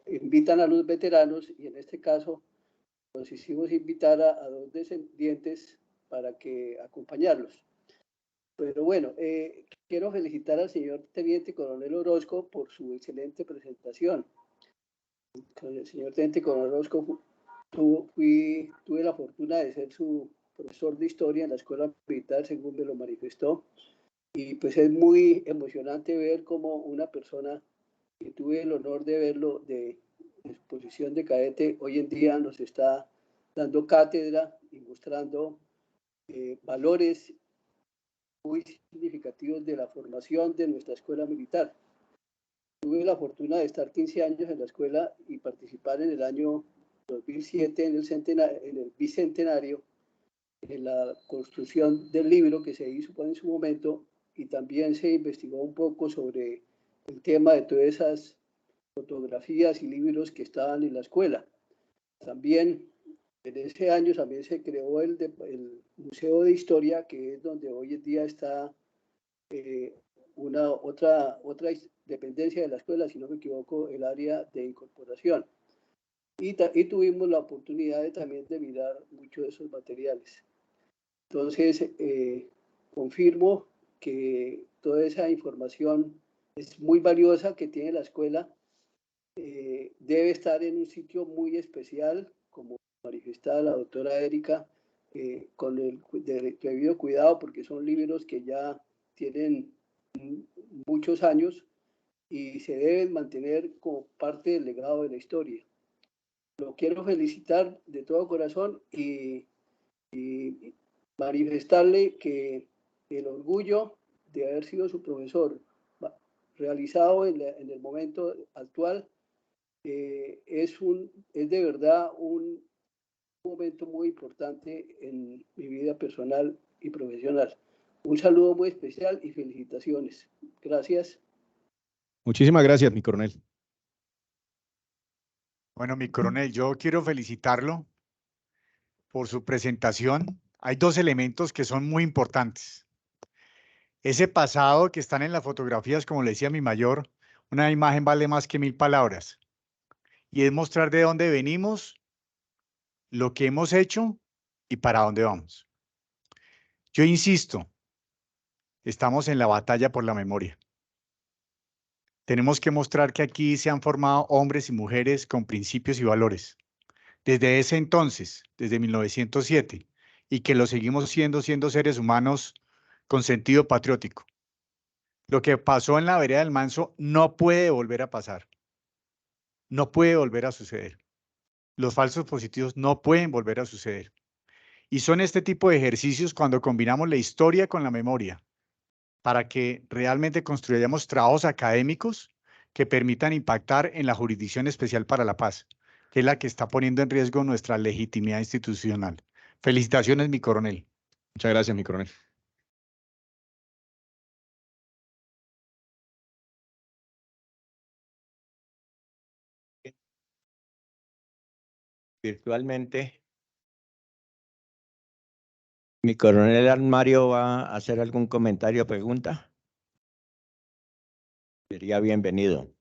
invitan a los veteranos, y en este caso nos hicimos invitar a 2 descendientes para que acompañarlos. Pero bueno, quiero felicitar al señor Teniente Coronel Orozco por su excelente presentación. Con el señor Teniente Coronel Orozco tuve la fortuna de ser su profesor de historia en la Escuela Militar, según me lo manifestó, y pues es muy emocionante ver cómo una persona que tuve el honor de verlo de exposición de cadete, hoy en día nos está dando cátedra y mostrando valores muy significativos de la formación de nuestra escuela militar. Tuve la fortuna de estar 15 años en la escuela y participar en el año 2007 en el bicentenario, en la construcción del libro que se hizo en su momento, y también se investigó un poco sobre el tema de todas esas fotografías y libros que estaban en la escuela. También en ese año también se creó el Museo de Historia, que es donde hoy en día está otra dependencia de la escuela, si no me equivoco, el área de incorporación. Y tuvimos la oportunidad también de mirar muchos de esos materiales. Entonces, confirmo que toda esa información es muy valiosa que tiene la escuela. Debe estar en un sitio muy especial, como manifestaba la doctora Erika, con el debido cuidado, porque son libros que ya tienen muchos años y se deben mantener como parte del legado de la historia. lo quiero felicitar de todo corazón y manifestarle que el orgullo de haber sido su profesor realizado en el momento actual es de verdad un momento muy importante en mi vida personal y profesional. Un saludo muy especial y felicitaciones. Gracias. Muchísimas gracias, mi coronel. Bueno, mi coronel, yo quiero felicitarlo por su presentación. Hay dos elementos que son muy importantes. Ese pasado que están en las fotografías, como le decía mi mayor, una imagen vale más que 1000 palabras. Y es mostrar de dónde venimos, lo que hemos hecho y para dónde vamos. Yo insisto, estamos en la batalla por la memoria. Tenemos que mostrar que aquí se han formado hombres y mujeres con principios y valores. Desde ese entonces, desde 1907, y que lo seguimos siendo seres humanos con sentido patriótico. Lo que pasó en la vereda del Manso no puede volver a pasar. No puede volver a suceder. Los falsos positivos no pueden volver a suceder. Y son este tipo de ejercicios cuando combinamos la historia con la memoria, para que realmente construyamos trabajos académicos que permitan impactar en la Jurisdicción Especial para la Paz, que es la que está poniendo en riesgo nuestra legitimidad institucional. Felicitaciones, mi coronel. Muchas gracias, mi coronel. Virtualmente. ¿Mi coronel Armario va a hacer algún comentario o pregunta? Sería bienvenido.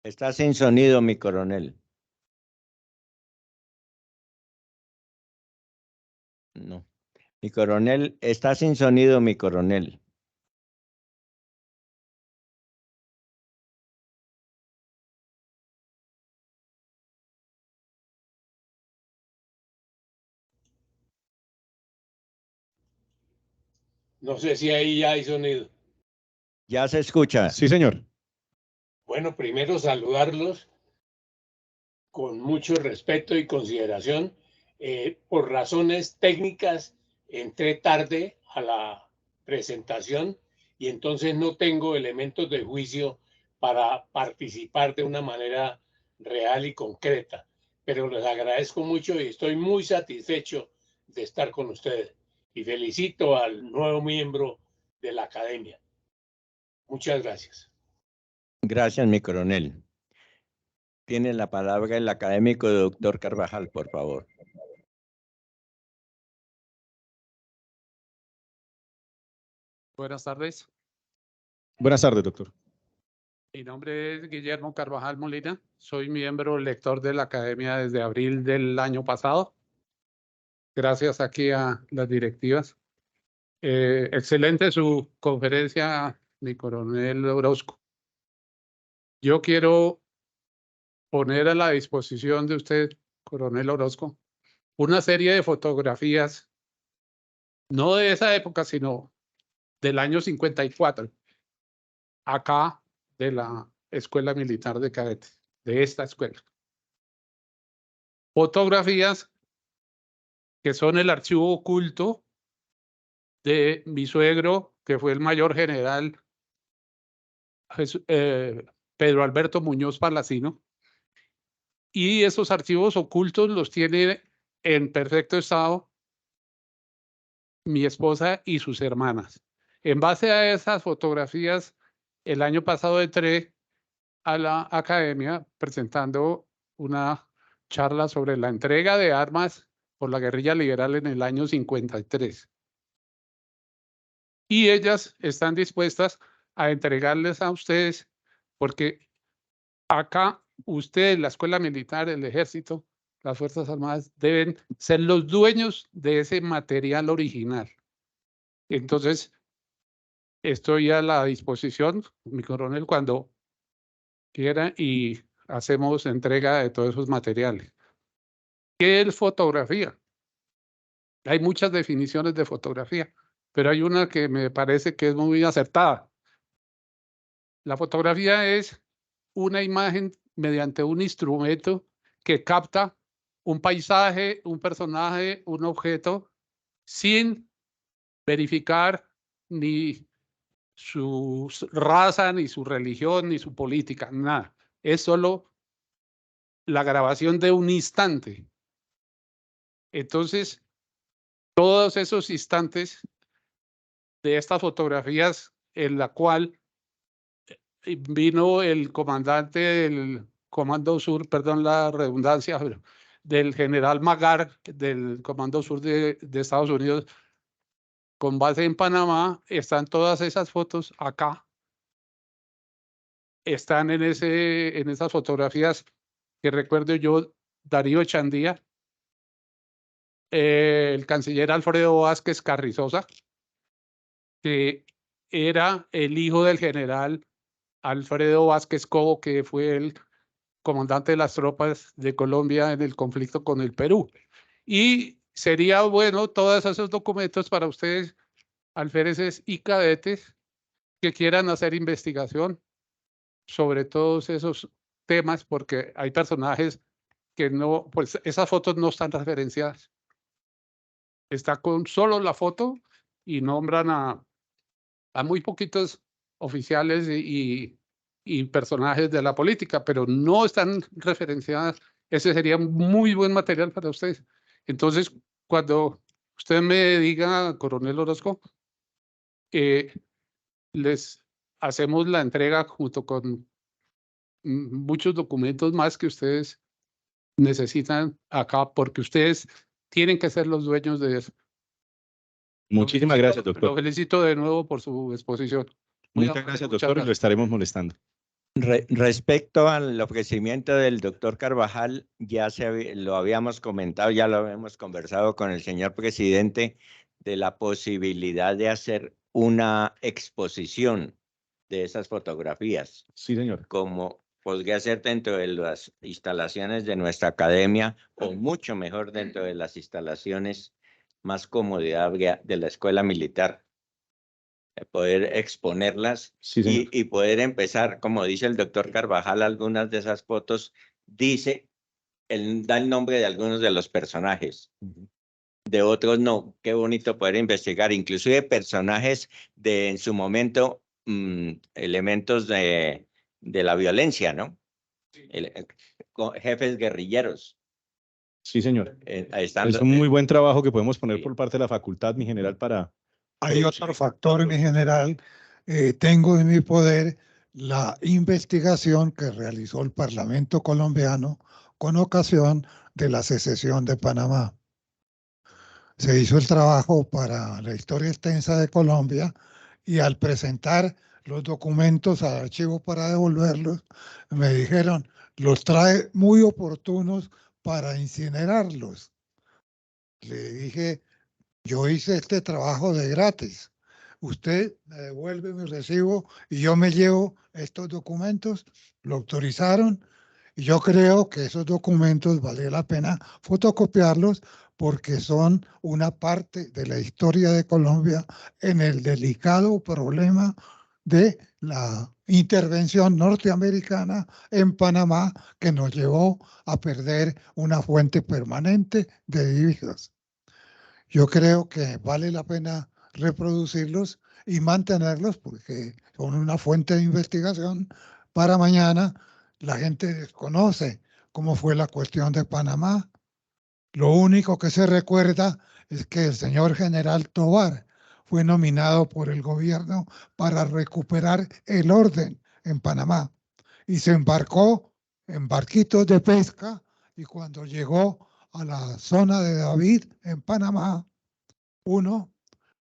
Está sin sonido, mi coronel. No. Mi coronel, está sin sonido, mi coronel. No sé si ahí ya hay sonido. Ya se escucha. Sí, señor. Bueno, primero saludarlos con mucho respeto y consideración. Por razones técnicas, entré tarde a la presentación y entonces no tengo elementos de juicio para participar de una manera real y concreta. Pero les agradezco mucho y estoy muy satisfecho de estar con ustedes. Y felicito al nuevo miembro de la academia. Muchas gracias. Gracias, mi coronel. Tiene la palabra el académico doctor Carvajal, por favor. Buenas tardes. Buenas tardes, doctor. Mi nombre es Guillermo Carvajal Molina. Soy miembro lector de la academia desde abril del año pasado. Gracias aquí a las directivas. Excelente su conferencia, mi coronel Orozco. Yo quiero poner a la disposición de usted, coronel Orozco, una serie de fotografías, no de esa época, sino del año 54, acá de la Escuela Militar de Cadetes, de esta escuela. Fotografías que son el archivo oculto de mi suegro, que fue el mayor general Pedro Alberto Muñoz Palacino, y esos archivos ocultos los tiene en perfecto estado mi esposa y sus hermanas. En base a esas fotografías, el año pasado entré a la academia presentando una charla sobre la entrega de armas por la guerrilla liberal en el año 53. Y ellas están dispuestas a entregarles a ustedes, porque acá ustedes, la escuela militar, el ejército, las Fuerzas Armadas, deben ser los dueños de ese material original. Entonces, estoy a la disposición, mi coronel, cuando quiera, y hacemos entrega de todos esos materiales. ¿Qué es fotografía? Hay muchas definiciones de fotografía, pero hay una que me parece que es muy acertada. La fotografía es una imagen mediante un instrumento que capta un paisaje, un personaje, un objeto, sin verificar ni su raza, ni su religión, ni su política, nada. Es solo la grabación de un instante. Entonces, todos esos instantes de estas fotografías en la cual vino el comandante del Comando Sur, perdón la redundancia, del general Magar, del Comando Sur de Estados Unidos, con base en Panamá, están todas esas fotos acá. Están en esas fotografías que recuerdo yo, Darío Echandía, el canciller Alfredo Vázquez Carrizosa, que era el hijo del general Alfredo Vázquez Cobo, que fue el comandante de las tropas de Colombia en el conflicto con el Perú. Y sería bueno todos esos documentos para ustedes, alféreces y cadetes, que quieran hacer investigación sobre todos esos temas, porque hay personajes que no, pues esas fotos no están referenciadas. Está con solo la foto y nombran a muy poquitos oficiales y personajes de la política, pero no están referenciadas. Ese sería muy buen material para ustedes. Entonces, cuando usted me diga, coronel Orozco, les hacemos la entrega junto con muchos documentos más que ustedes necesitan acá, porque ustedes tienen que ser los dueños de eso. Muchísimas gracias, doctor. Lo felicito de nuevo por su exposición. Muchas gracias, doctor, y lo estaremos molestando. Respecto al ofrecimiento del doctor Carvajal, ya lo habíamos comentado, ya lo habíamos conversado con el señor presidente de la posibilidad de hacer una exposición de esas fotografías. Sí, señor. Como podría ser dentro de las instalaciones de nuestra academia o mucho mejor dentro de las instalaciones más comodidad de la escuela militar. Poder exponerlas sí, y poder empezar, como dice el doctor Carvajal, algunas de esas fotos da el nombre de algunos de los personajes, de otros no. Qué bonito poder investigar, inclusive personajes de en su momento elementos de la violencia, ¿no? Jefes guerrilleros. Sí, señor. Ahí están es un muy buen trabajo que podemos poner por parte de la facultad, mi general, para... Hay otro factor, mi general. Tengo en mi poder la investigación que realizó el Parlamento colombiano con ocasión de la secesión de Panamá. Se hizo el trabajo para la historia extensa de Colombia y al presentar los documentos al archivo para devolverlos, me dijeron, los trae muy oportunos para incinerarlos. Le dije, yo hice este trabajo de gratis. Usted me devuelve mi recibo y yo me llevo estos documentos. Lo autorizaron y yo creo que esos documentos vale la pena fotocopiarlos porque son una parte de la historia de Colombia en el delicado problema de la intervención norteamericana en Panamá que nos llevó a perder una fuente permanente de divisas. Yo creo que vale la pena reproducirlos y mantenerlos porque son una fuente de investigación para mañana. La gente desconoce cómo fue la cuestión de Panamá. Lo único que se recuerda es que el señor general Tovar fue nominado por el gobierno para recuperar el orden en Panamá y se embarcó en barquitos de pesca y cuando llegó a la zona de David en Panamá, uno,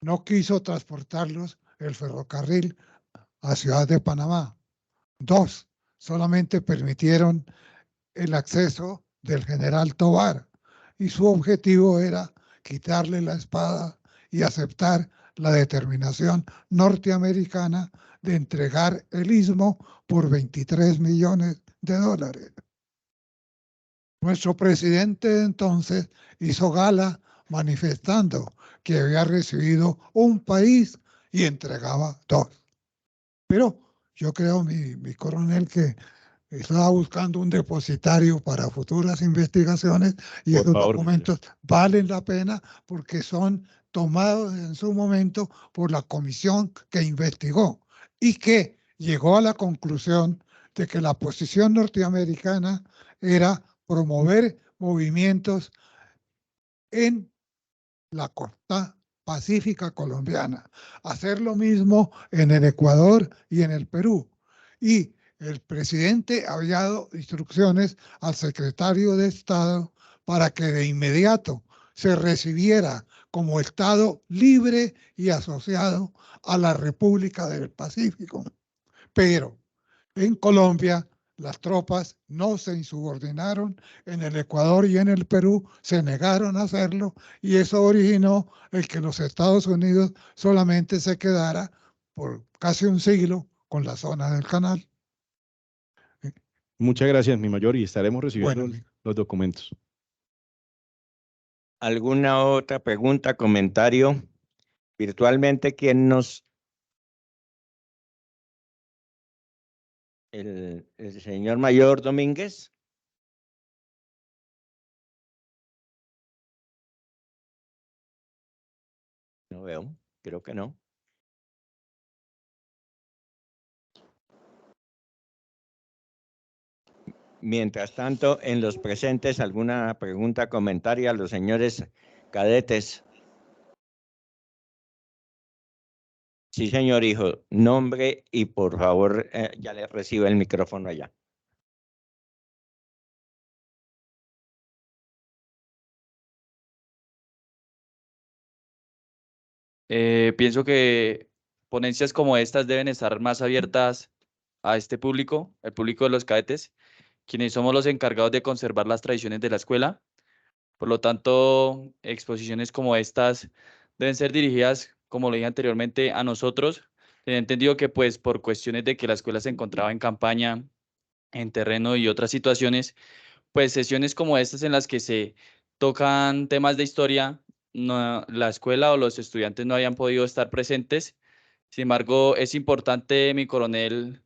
no quiso transportarlos el ferrocarril a Ciudad de Panamá. Dos, solamente permitieron el acceso del general Tovar y su objetivo era quitarle la espada y aceptar la determinación norteamericana de entregar el istmo por $23 millones. Nuestro presidente entonces hizo gala manifestando que había recibido un país y entregaba dos. Pero yo creo, mi coronel, que estaba buscando un depositario para futuras investigaciones y Por esos favor. documentos valen la pena porque son tomados en su momento por la comisión que investigó y que llegó a la conclusión de que la posición norteamericana era promover movimientos en la costa pacífica colombiana, hacer lo mismo en el Ecuador y en el Perú. Y el presidente había dado instrucciones al secretario de Estado para que de inmediato se recibiera como Estado libre y asociado a la República del Pacífico. Pero en Colombia las tropas no se insubordinaron, en el Ecuador y en el Perú se negaron a hacerlo y eso originó el que los Estados Unidos solamente se quedara por casi un siglo con la zona del canal. Muchas gracias, mi mayor, y estaremos recibiendo Bueno, los documentos. ¿Alguna otra pregunta, comentario? Virtualmente, ¿quién nos... El señor mayor Domínguez? No veo, creo que no. Mientras tanto, en los presentes, ¿alguna pregunta, comentario a los señores cadetes? Sí, señor hijo, nombre y por favor, ya le recibo el micrófono allá. Pienso que ponencias como estas deben estar más abiertas a este público, el público de los cadetes, quienes somos los encargados de conservar las tradiciones de la escuela. Por lo tanto, exposiciones como estas deben ser dirigidas, como lo dije anteriormente, a nosotros. He entendido que pues por cuestiones de que la escuela se encontraba en campaña, en terreno y otras situaciones, pues sesiones como estas en las que se tocan temas de historia, la escuela o los estudiantes no hayan podido estar presentes. Sin embargo, es importante, mi coronel,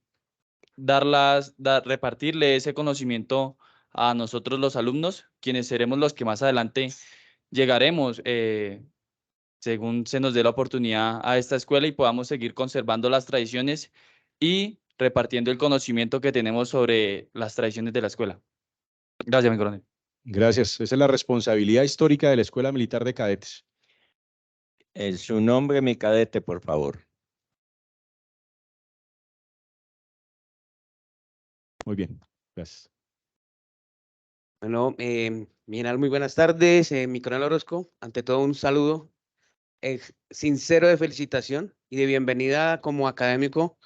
repartirle ese conocimiento a nosotros los alumnos, quienes seremos los que más adelante llegaremos, según se nos dé la oportunidad, a esta escuela y podamos seguir conservando las tradiciones y repartiendo el conocimiento que tenemos sobre las tradiciones de la escuela. Gracias, mi coronel. Gracias. Esa es la responsabilidad histórica de la Escuela Militar de Cadetes. Su nombre, mi cadete, por favor. Muy bien, gracias. Bueno, mi general, muy buenas tardes. Mi coronel Orozco, ante todo un saludo sincero de felicitación y de bienvenida como académico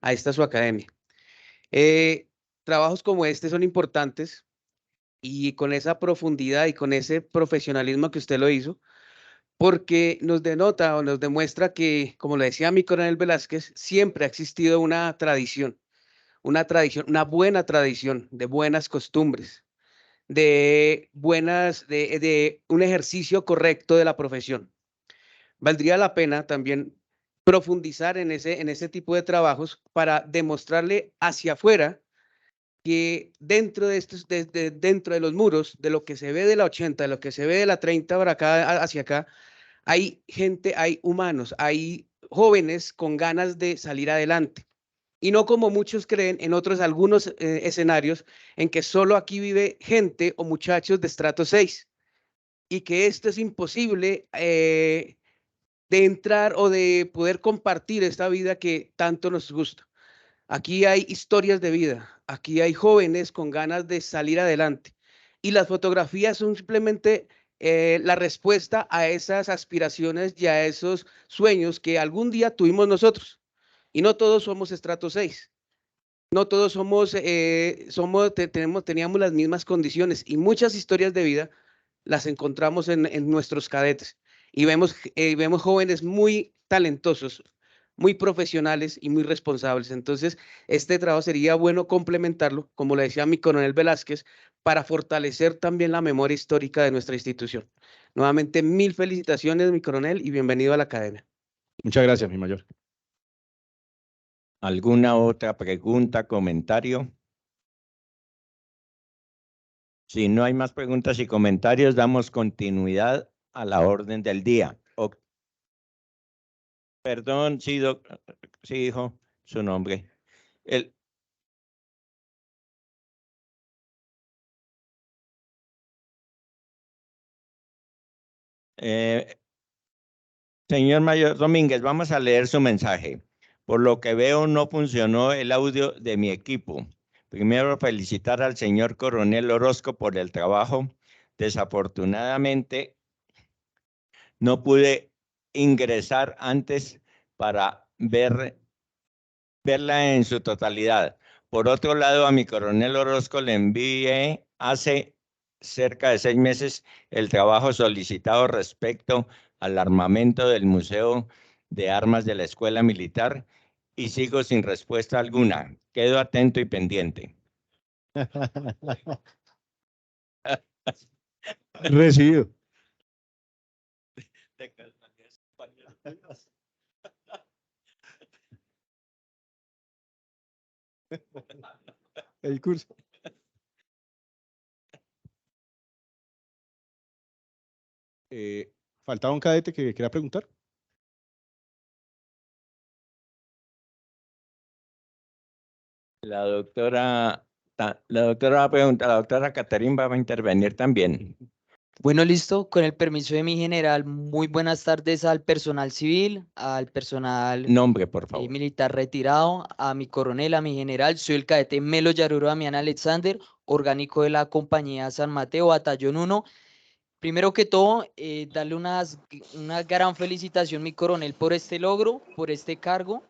a esta su academia. Trabajos como este son importantes y con esa profundidad y con ese profesionalismo que usted lo hizo, porque nos denota o nos demuestra que, como le decía mi coronel Velázquez, siempre ha existido una tradición, una buena tradición de buenas costumbres, de un ejercicio correcto de la profesión. Valdría la pena también profundizar en ese tipo de trabajos para demostrarle hacia afuera que dentro de estos, dentro de los muros, de lo que se ve de la 80, de lo que se ve de la 30 para acá, hacia acá, hay gente, hay humanos, hay jóvenes con ganas de salir adelante. Y no como muchos creen en algunos escenarios en que solo aquí vive gente o muchachos de estrato 6 y que esto es imposible de entrar o de poder compartir esta vida que tanto nos gusta. Aquí hay historias de vida, aquí hay jóvenes con ganas de salir adelante y las fotografías son simplemente la respuesta a esas aspiraciones y a esos sueños que algún día tuvimos nosotros. Y no todos somos estrato 6. No todos teníamos las mismas condiciones y muchas historias de vida las encontramos en nuestros cadetes y vemos jóvenes muy talentosos, muy profesionales y muy responsables. Entonces, este trabajo sería bueno complementarlo, como le decía mi coronel Velázquez, para fortalecer también la memoria histórica de nuestra institución. Nuevamente, mil felicitaciones, mi coronel, y bienvenido a la academia. Muchas gracias, mi mayor. ¿Alguna otra pregunta, comentario? Si no hay más preguntas y comentarios, damos continuidad a la orden del día. Perdón, sí, sí, dijo su nombre. Señor Mayor Domínguez, vamos a leer su mensaje. Por lo que veo, no funcionó el audio de mi equipo. Primero, felicitar al señor Coronel Orozco por el trabajo. Desafortunadamente, no pude ingresar antes para verla en su totalidad. Por otro lado, a mi coronel Orozco le envié hace cerca de 6 meses el trabajo solicitado respecto al armamento del Museo de Armas de la Escuela Militar y sigo sin respuesta alguna. Quedo atento y pendiente. Recibido. El curso. ¿Faltaba un cadete que quería preguntar? La doctora va a preguntar, la doctora Caterín va a intervenir también. Bueno, listo. Con el permiso de mi general, muy buenas tardes al personal civil, al personal Nombre, por favor. militar retirado, a mi coronel, a mi general. Soy el cadete Melo Yaruro Damián Alexander, orgánico de la compañía San Mateo, batallón 1. Primero que todo, darle una gran felicitación, mi coronel, por este logro, por este cargo,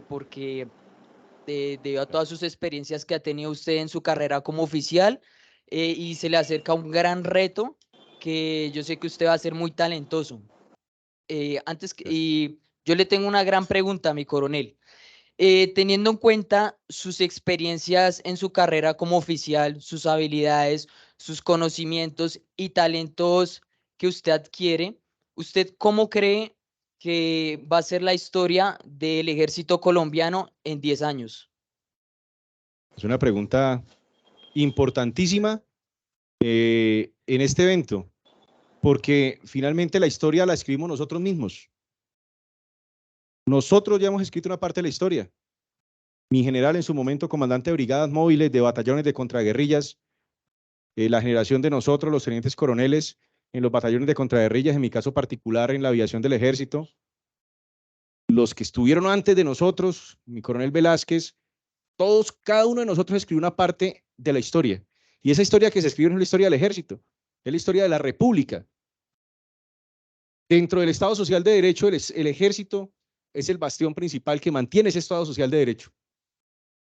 porque debido a todas sus experiencias que ha tenido usted en su carrera como oficial, y se le acerca un gran reto que yo sé que usted va a ser muy talentoso. Y yo le tengo una gran pregunta, mi coronel. Teniendo en cuenta sus experiencias en su carrera como oficial, sus habilidades, sus conocimientos y talentos que usted adquiere, ¿usted cómo cree que va a ser la historia del ejército colombiano en 10 años? Es una pregunta importantísima en este evento, porque finalmente la historia la escribimos nosotros mismos. Nosotros ya hemos escrito una parte de la historia. Mi general en su momento, comandante de brigadas móviles, de batallones de contraguerrillas, la generación de nosotros, los tenientes coroneles, en los batallones de contraguerrillas, en mi caso particular en la aviación del ejército, los que estuvieron antes de nosotros, mi coronel Velázquez, todos, cada uno de nosotros escribió una parte de la historia. Y esa historia que se escribió no es la historia del ejército, es la historia de la república. Dentro del Estado Social de Derecho, el ejército es el bastión principal que mantiene ese Estado Social de Derecho.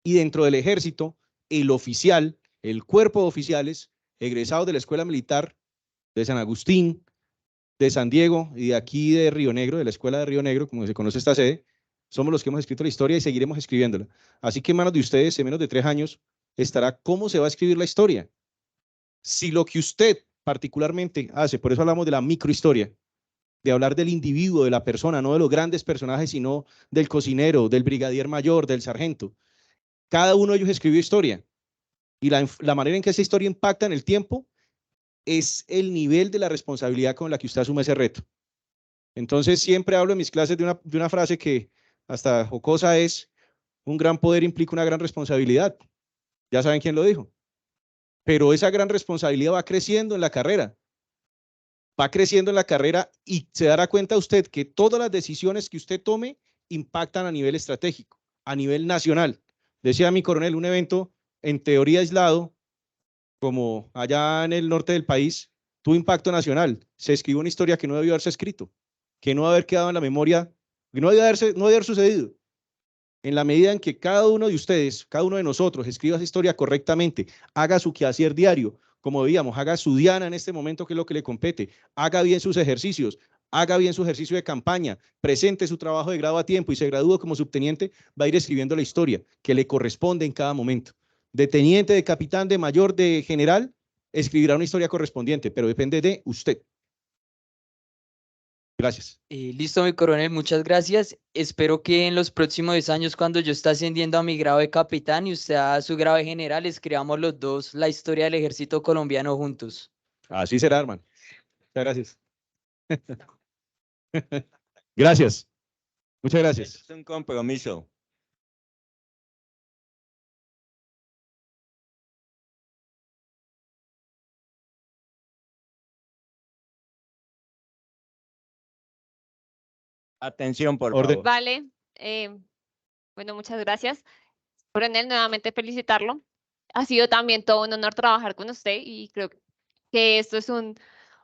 Y dentro del ejército, el oficial, el cuerpo de oficiales, egresados de la Escuela Militar de San Agustín, de San Diego y de aquí de Río Negro, de la Escuela de Río Negro, como se conoce esta sede, somos los que hemos escrito la historia y seguiremos escribiéndola. Así que en manos de ustedes, en menos de 3 años, estará cómo se va a escribir la historia. Si lo que usted particularmente hace, por eso hablamos de la microhistoria, de hablar del individuo, de la persona, no de los grandes personajes, sino del cocinero, del brigadier mayor, del sargento. Cada uno de ellos escribió historia. Y la manera en que esa historia impacta en el tiempo es el nivel de la responsabilidad con la que usted asume ese reto. Entonces, siempre hablo en mis clases de una frase que hasta jocosa es: un gran poder implica una gran responsabilidad. Ya saben quién lo dijo. Pero esa gran responsabilidad va creciendo en la carrera. Va creciendo en la carrera y se dará cuenta usted que todas las decisiones que usted tome impactan a nivel estratégico, a nivel nacional. Decía mi coronel, un evento en teoría aislado, como allá en el norte del país, tuvo impacto nacional. Se escribió una historia que no debió haberse escrito, que no haber quedado en la memoria, que no debió haber sucedido. En la medida en que cada uno de ustedes, cada uno de nosotros, escriba esa historia correctamente, haga su quehacer diario, como veíamos, haga su diana en este momento, que es lo que le compete, haga bien sus ejercicios, haga bien su ejercicio de campaña, presente su trabajo de grado a tiempo y se gradúe como subteniente, va a ir escribiendo la historia que le corresponde en cada momento. De teniente, de capitán, de mayor, de general, escribirá una historia correspondiente, pero depende de usted. Gracias. Listo, mi coronel, muchas gracias. Espero que en los próximos 10 años, cuando yo esté ascendiendo a mi grado de capitán y usted a su grado de general, escribamos los dos la historia del ejército colombiano juntos. Así será, hermano. Muchas gracias. Gracias. Muchas gracias. Es un compromiso. Atención, por favor. Vale. Bueno, muchas gracias. Coronel, nuevamente felicitarlo. Ha sido también todo un honor trabajar con usted y creo que esto es uno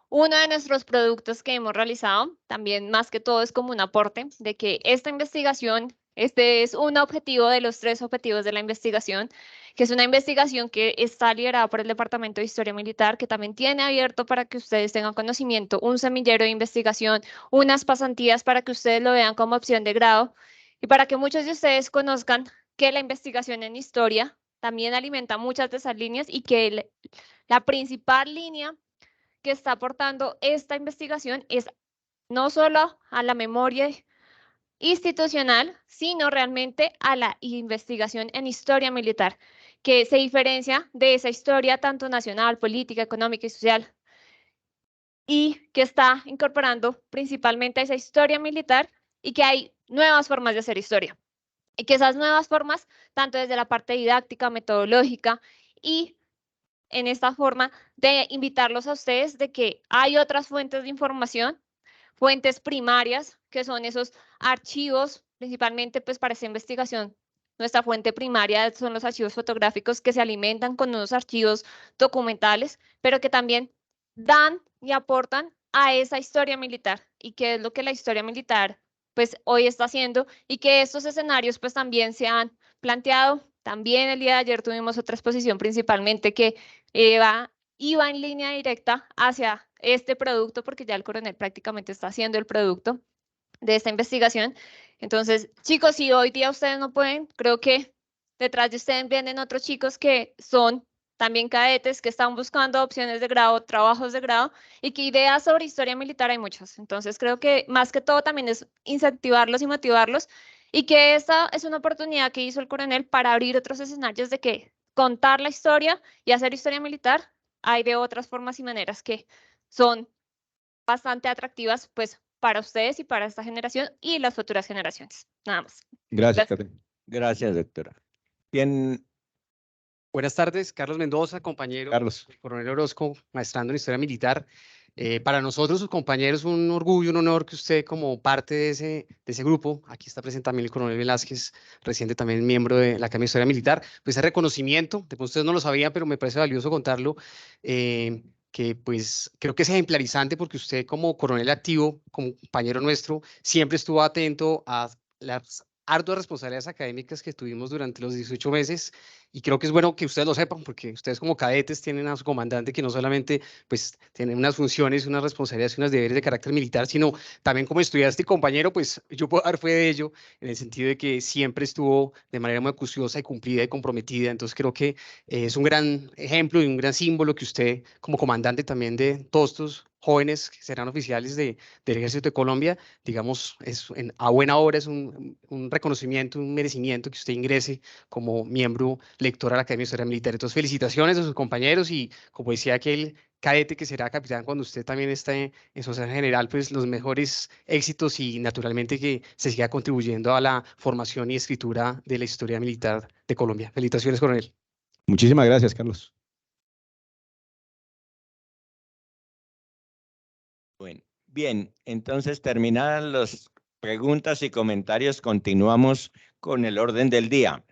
de nuestros productos que hemos realizado. También, más que todo, es como un aporte de que esta investigación, este es un objetivo de los 3 objetivos de la investigación, que es una investigación que está liderada por el Departamento de Historia Militar, que también tiene abierto para que ustedes tengan conocimiento un semillero de investigación, unas pasantías para que ustedes lo vean como opción de grado y para que muchos de ustedes conozcan que la investigación en historia también alimenta muchas de esas líneas y que la principal línea que está aportando esta investigación es no solo a la memoria institucional, sino realmente a la investigación en historia militar, que se diferencia de esa historia tanto nacional, política, económica y social, y que está incorporando principalmente a esa historia militar y que hay nuevas formas de hacer historia. Y que esas nuevas formas, tanto desde la parte didáctica, metodológica y en esta forma de invitarlos a ustedes de que hay otras fuentes de información, fuentes primarias, que son esos archivos, principalmente pues para esta investigación. Nuestra fuente primaria son los archivos fotográficos que se alimentan con unos archivos documentales, pero que también dan y aportan a esa historia militar y que es lo que la historia militar pues hoy está haciendo y que estos escenarios pues también se han planteado. También el día de ayer tuvimos otra exposición principalmente que iba en línea directa hacia este producto porque ya el coronel prácticamente está haciendo el producto de esta investigación. Entonces, chicos, si hoy día ustedes no pueden, creo que detrás de ustedes vienen otros chicos que son también cadetes, que están buscando opciones de grado, trabajos de grado, y que ideas sobre historia militar hay muchas. Entonces, creo que más que todo también es incentivarlos y motivarlos, y que esta es una oportunidad que hizo el coronel para abrir otros escenarios de que contar la historia y hacer historia militar hay de otras formas y maneras que son bastante atractivas, pues, para ustedes y para esta generación y las futuras generaciones. Nada más. Gracias, Gracias, doctora. Bien. Buenas tardes, Carlos Mendoza, compañero Carlos. del coronel Orozco, maestrando en Historia Militar. Para nosotros, sus compañeros, un orgullo, un honor que usted como parte de ese grupo, aquí está presente también el coronel Velázquez, reciente también miembro de la Academia de Historia Militar, pues ese reconocimiento, de ustedes no lo sabían, pero me parece valioso contarlo, que pues creo que es ejemplarizante porque usted como coronel activo, como compañero nuestro, siempre estuvo atento a las arduas responsabilidades académicas que tuvimos durante los 18 meses y creo que es bueno que ustedes lo sepan porque ustedes como cadetes tienen a su comandante que no solamente pues tiene unas funciones, unas responsabilidades y unos deberes de carácter militar, sino también como estudiante y compañero, pues yo puedo dar fe de ello en el sentido de que siempre estuvo de manera muy acuciosa y cumplida y comprometida, entonces creo que es un gran ejemplo y un gran símbolo que usted como comandante también de todos estos jóvenes que serán oficiales del Ejército de Colombia, digamos, a buena hora es un reconocimiento, un merecimiento que usted ingrese como miembro lector a la Academia de Historia Militar. Entonces, felicitaciones a sus compañeros y, como decía aquel cadete que será capitán cuando usted también esté en sociedad general, pues los mejores éxitos y naturalmente que se siga contribuyendo a la formación y escritura de la historia militar de Colombia. Felicitaciones, coronel. Muchísimas gracias, Carlos. Bueno, bien, entonces terminadas las preguntas y comentarios, continuamos con el orden del día.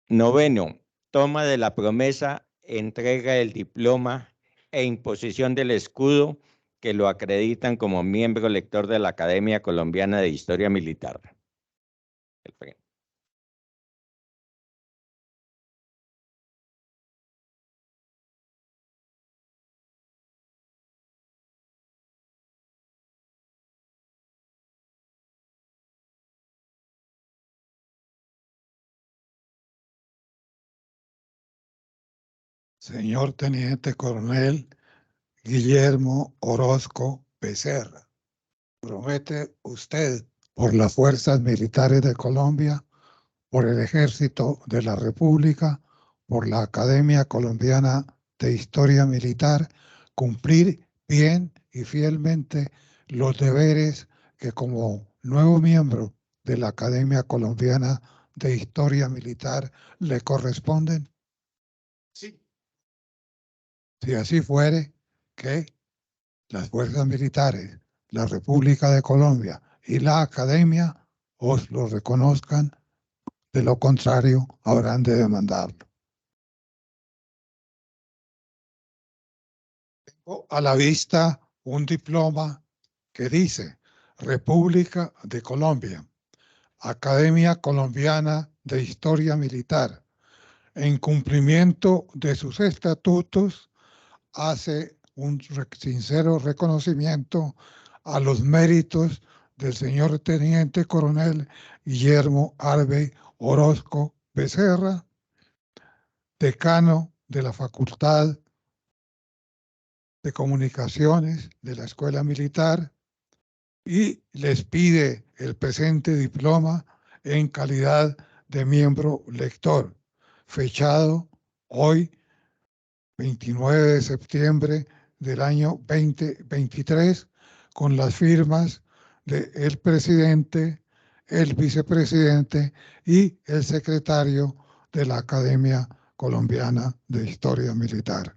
9, toma de la promesa, entrega del diploma e imposición del escudo que lo acreditan como miembro lector de la Academia Colombiana de Historia Militar. Señor Teniente Coronel Guillermo Orozco Becerra. ¿Promete usted por las fuerzas militares de Colombia, por el Ejército de la República, por la Academia Colombiana de Historia Militar, cumplir bien y fielmente los deberes que como nuevo miembro de la Academia Colombiana de Historia Militar le corresponden? Sí. Si así fuere, que las fuerzas militares, la República de Colombia y la Academia os lo reconozcan, de lo contrario habrán de demandarlo. Tengo a la vista un diploma que dice República de Colombia, Academia Colombiana de Historia Militar, en cumplimiento de sus estatutos, hace un sincero reconocimiento a los méritos del señor Teniente Coronel Guillermo Arbe Orozco Becerra, decano de la Facultad de Comunicaciones de la Escuela Militar, y les pide el presente diploma en calidad de miembro lector, fechado hoy, 29 de septiembre del año 2023, con las firmas del presidente, el vicepresidente y el secretario de la Academia Colombiana de Historia Militar.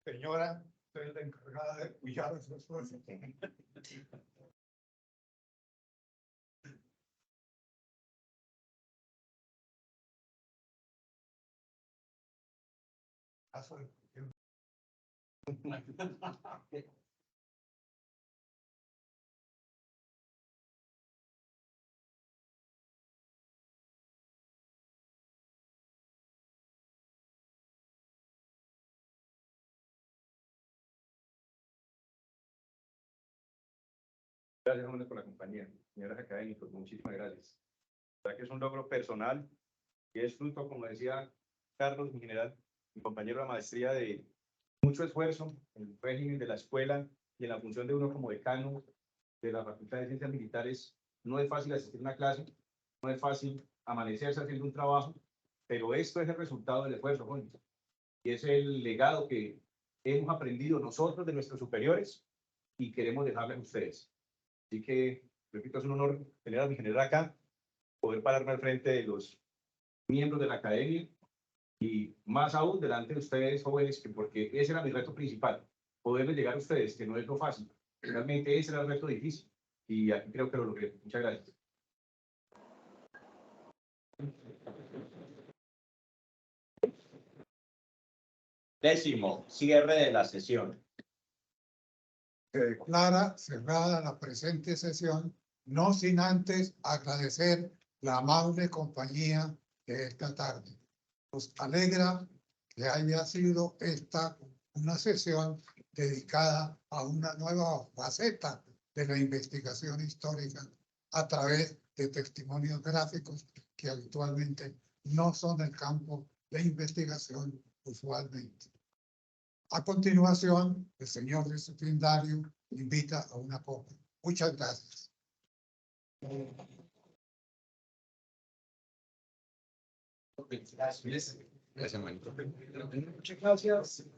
Señora, usted es la encargada de cuidar a su esposo. Gracias, hombre, por la compañía. Señoras académicos, muchísimas gracias. La verdad que es un logro personal y es fruto, como decía Carlos, mi general, mi compañero de la maestría, de mucho esfuerzo en el régimen de la escuela y en la función de uno como decano de la Facultad de Ciencias Militares. No es fácil asistir a una clase, no es fácil amanecerse haciendo un trabajo, pero esto es el resultado del esfuerzo, jóvenes. Y es el legado que hemos aprendido nosotros de nuestros superiores y queremos dejarles a ustedes. Así que, repito, es un honor tener a mi general acá, poder pararme al frente de los miembros de la academia y más aún delante de ustedes, jóvenes, que porque ese era mi reto principal, poderles llegar a ustedes, que no es lo fácil. Realmente ese era el reto difícil y aquí creo que lo logré. Muchas gracias. Décimo, cierre de la sesión. Se declara cerrada la presente sesión, no sin antes agradecer la amable compañía de esta tarde. Nos alegra que haya sido esta una sesión dedicada a una nueva faceta de la investigación histórica a través de testimonios gráficos que habitualmente no son el campo de investigación usualmente. A continuación, el señor disciplinario invita a una copa. Muchas gracias. Gracias, Muchas gracias.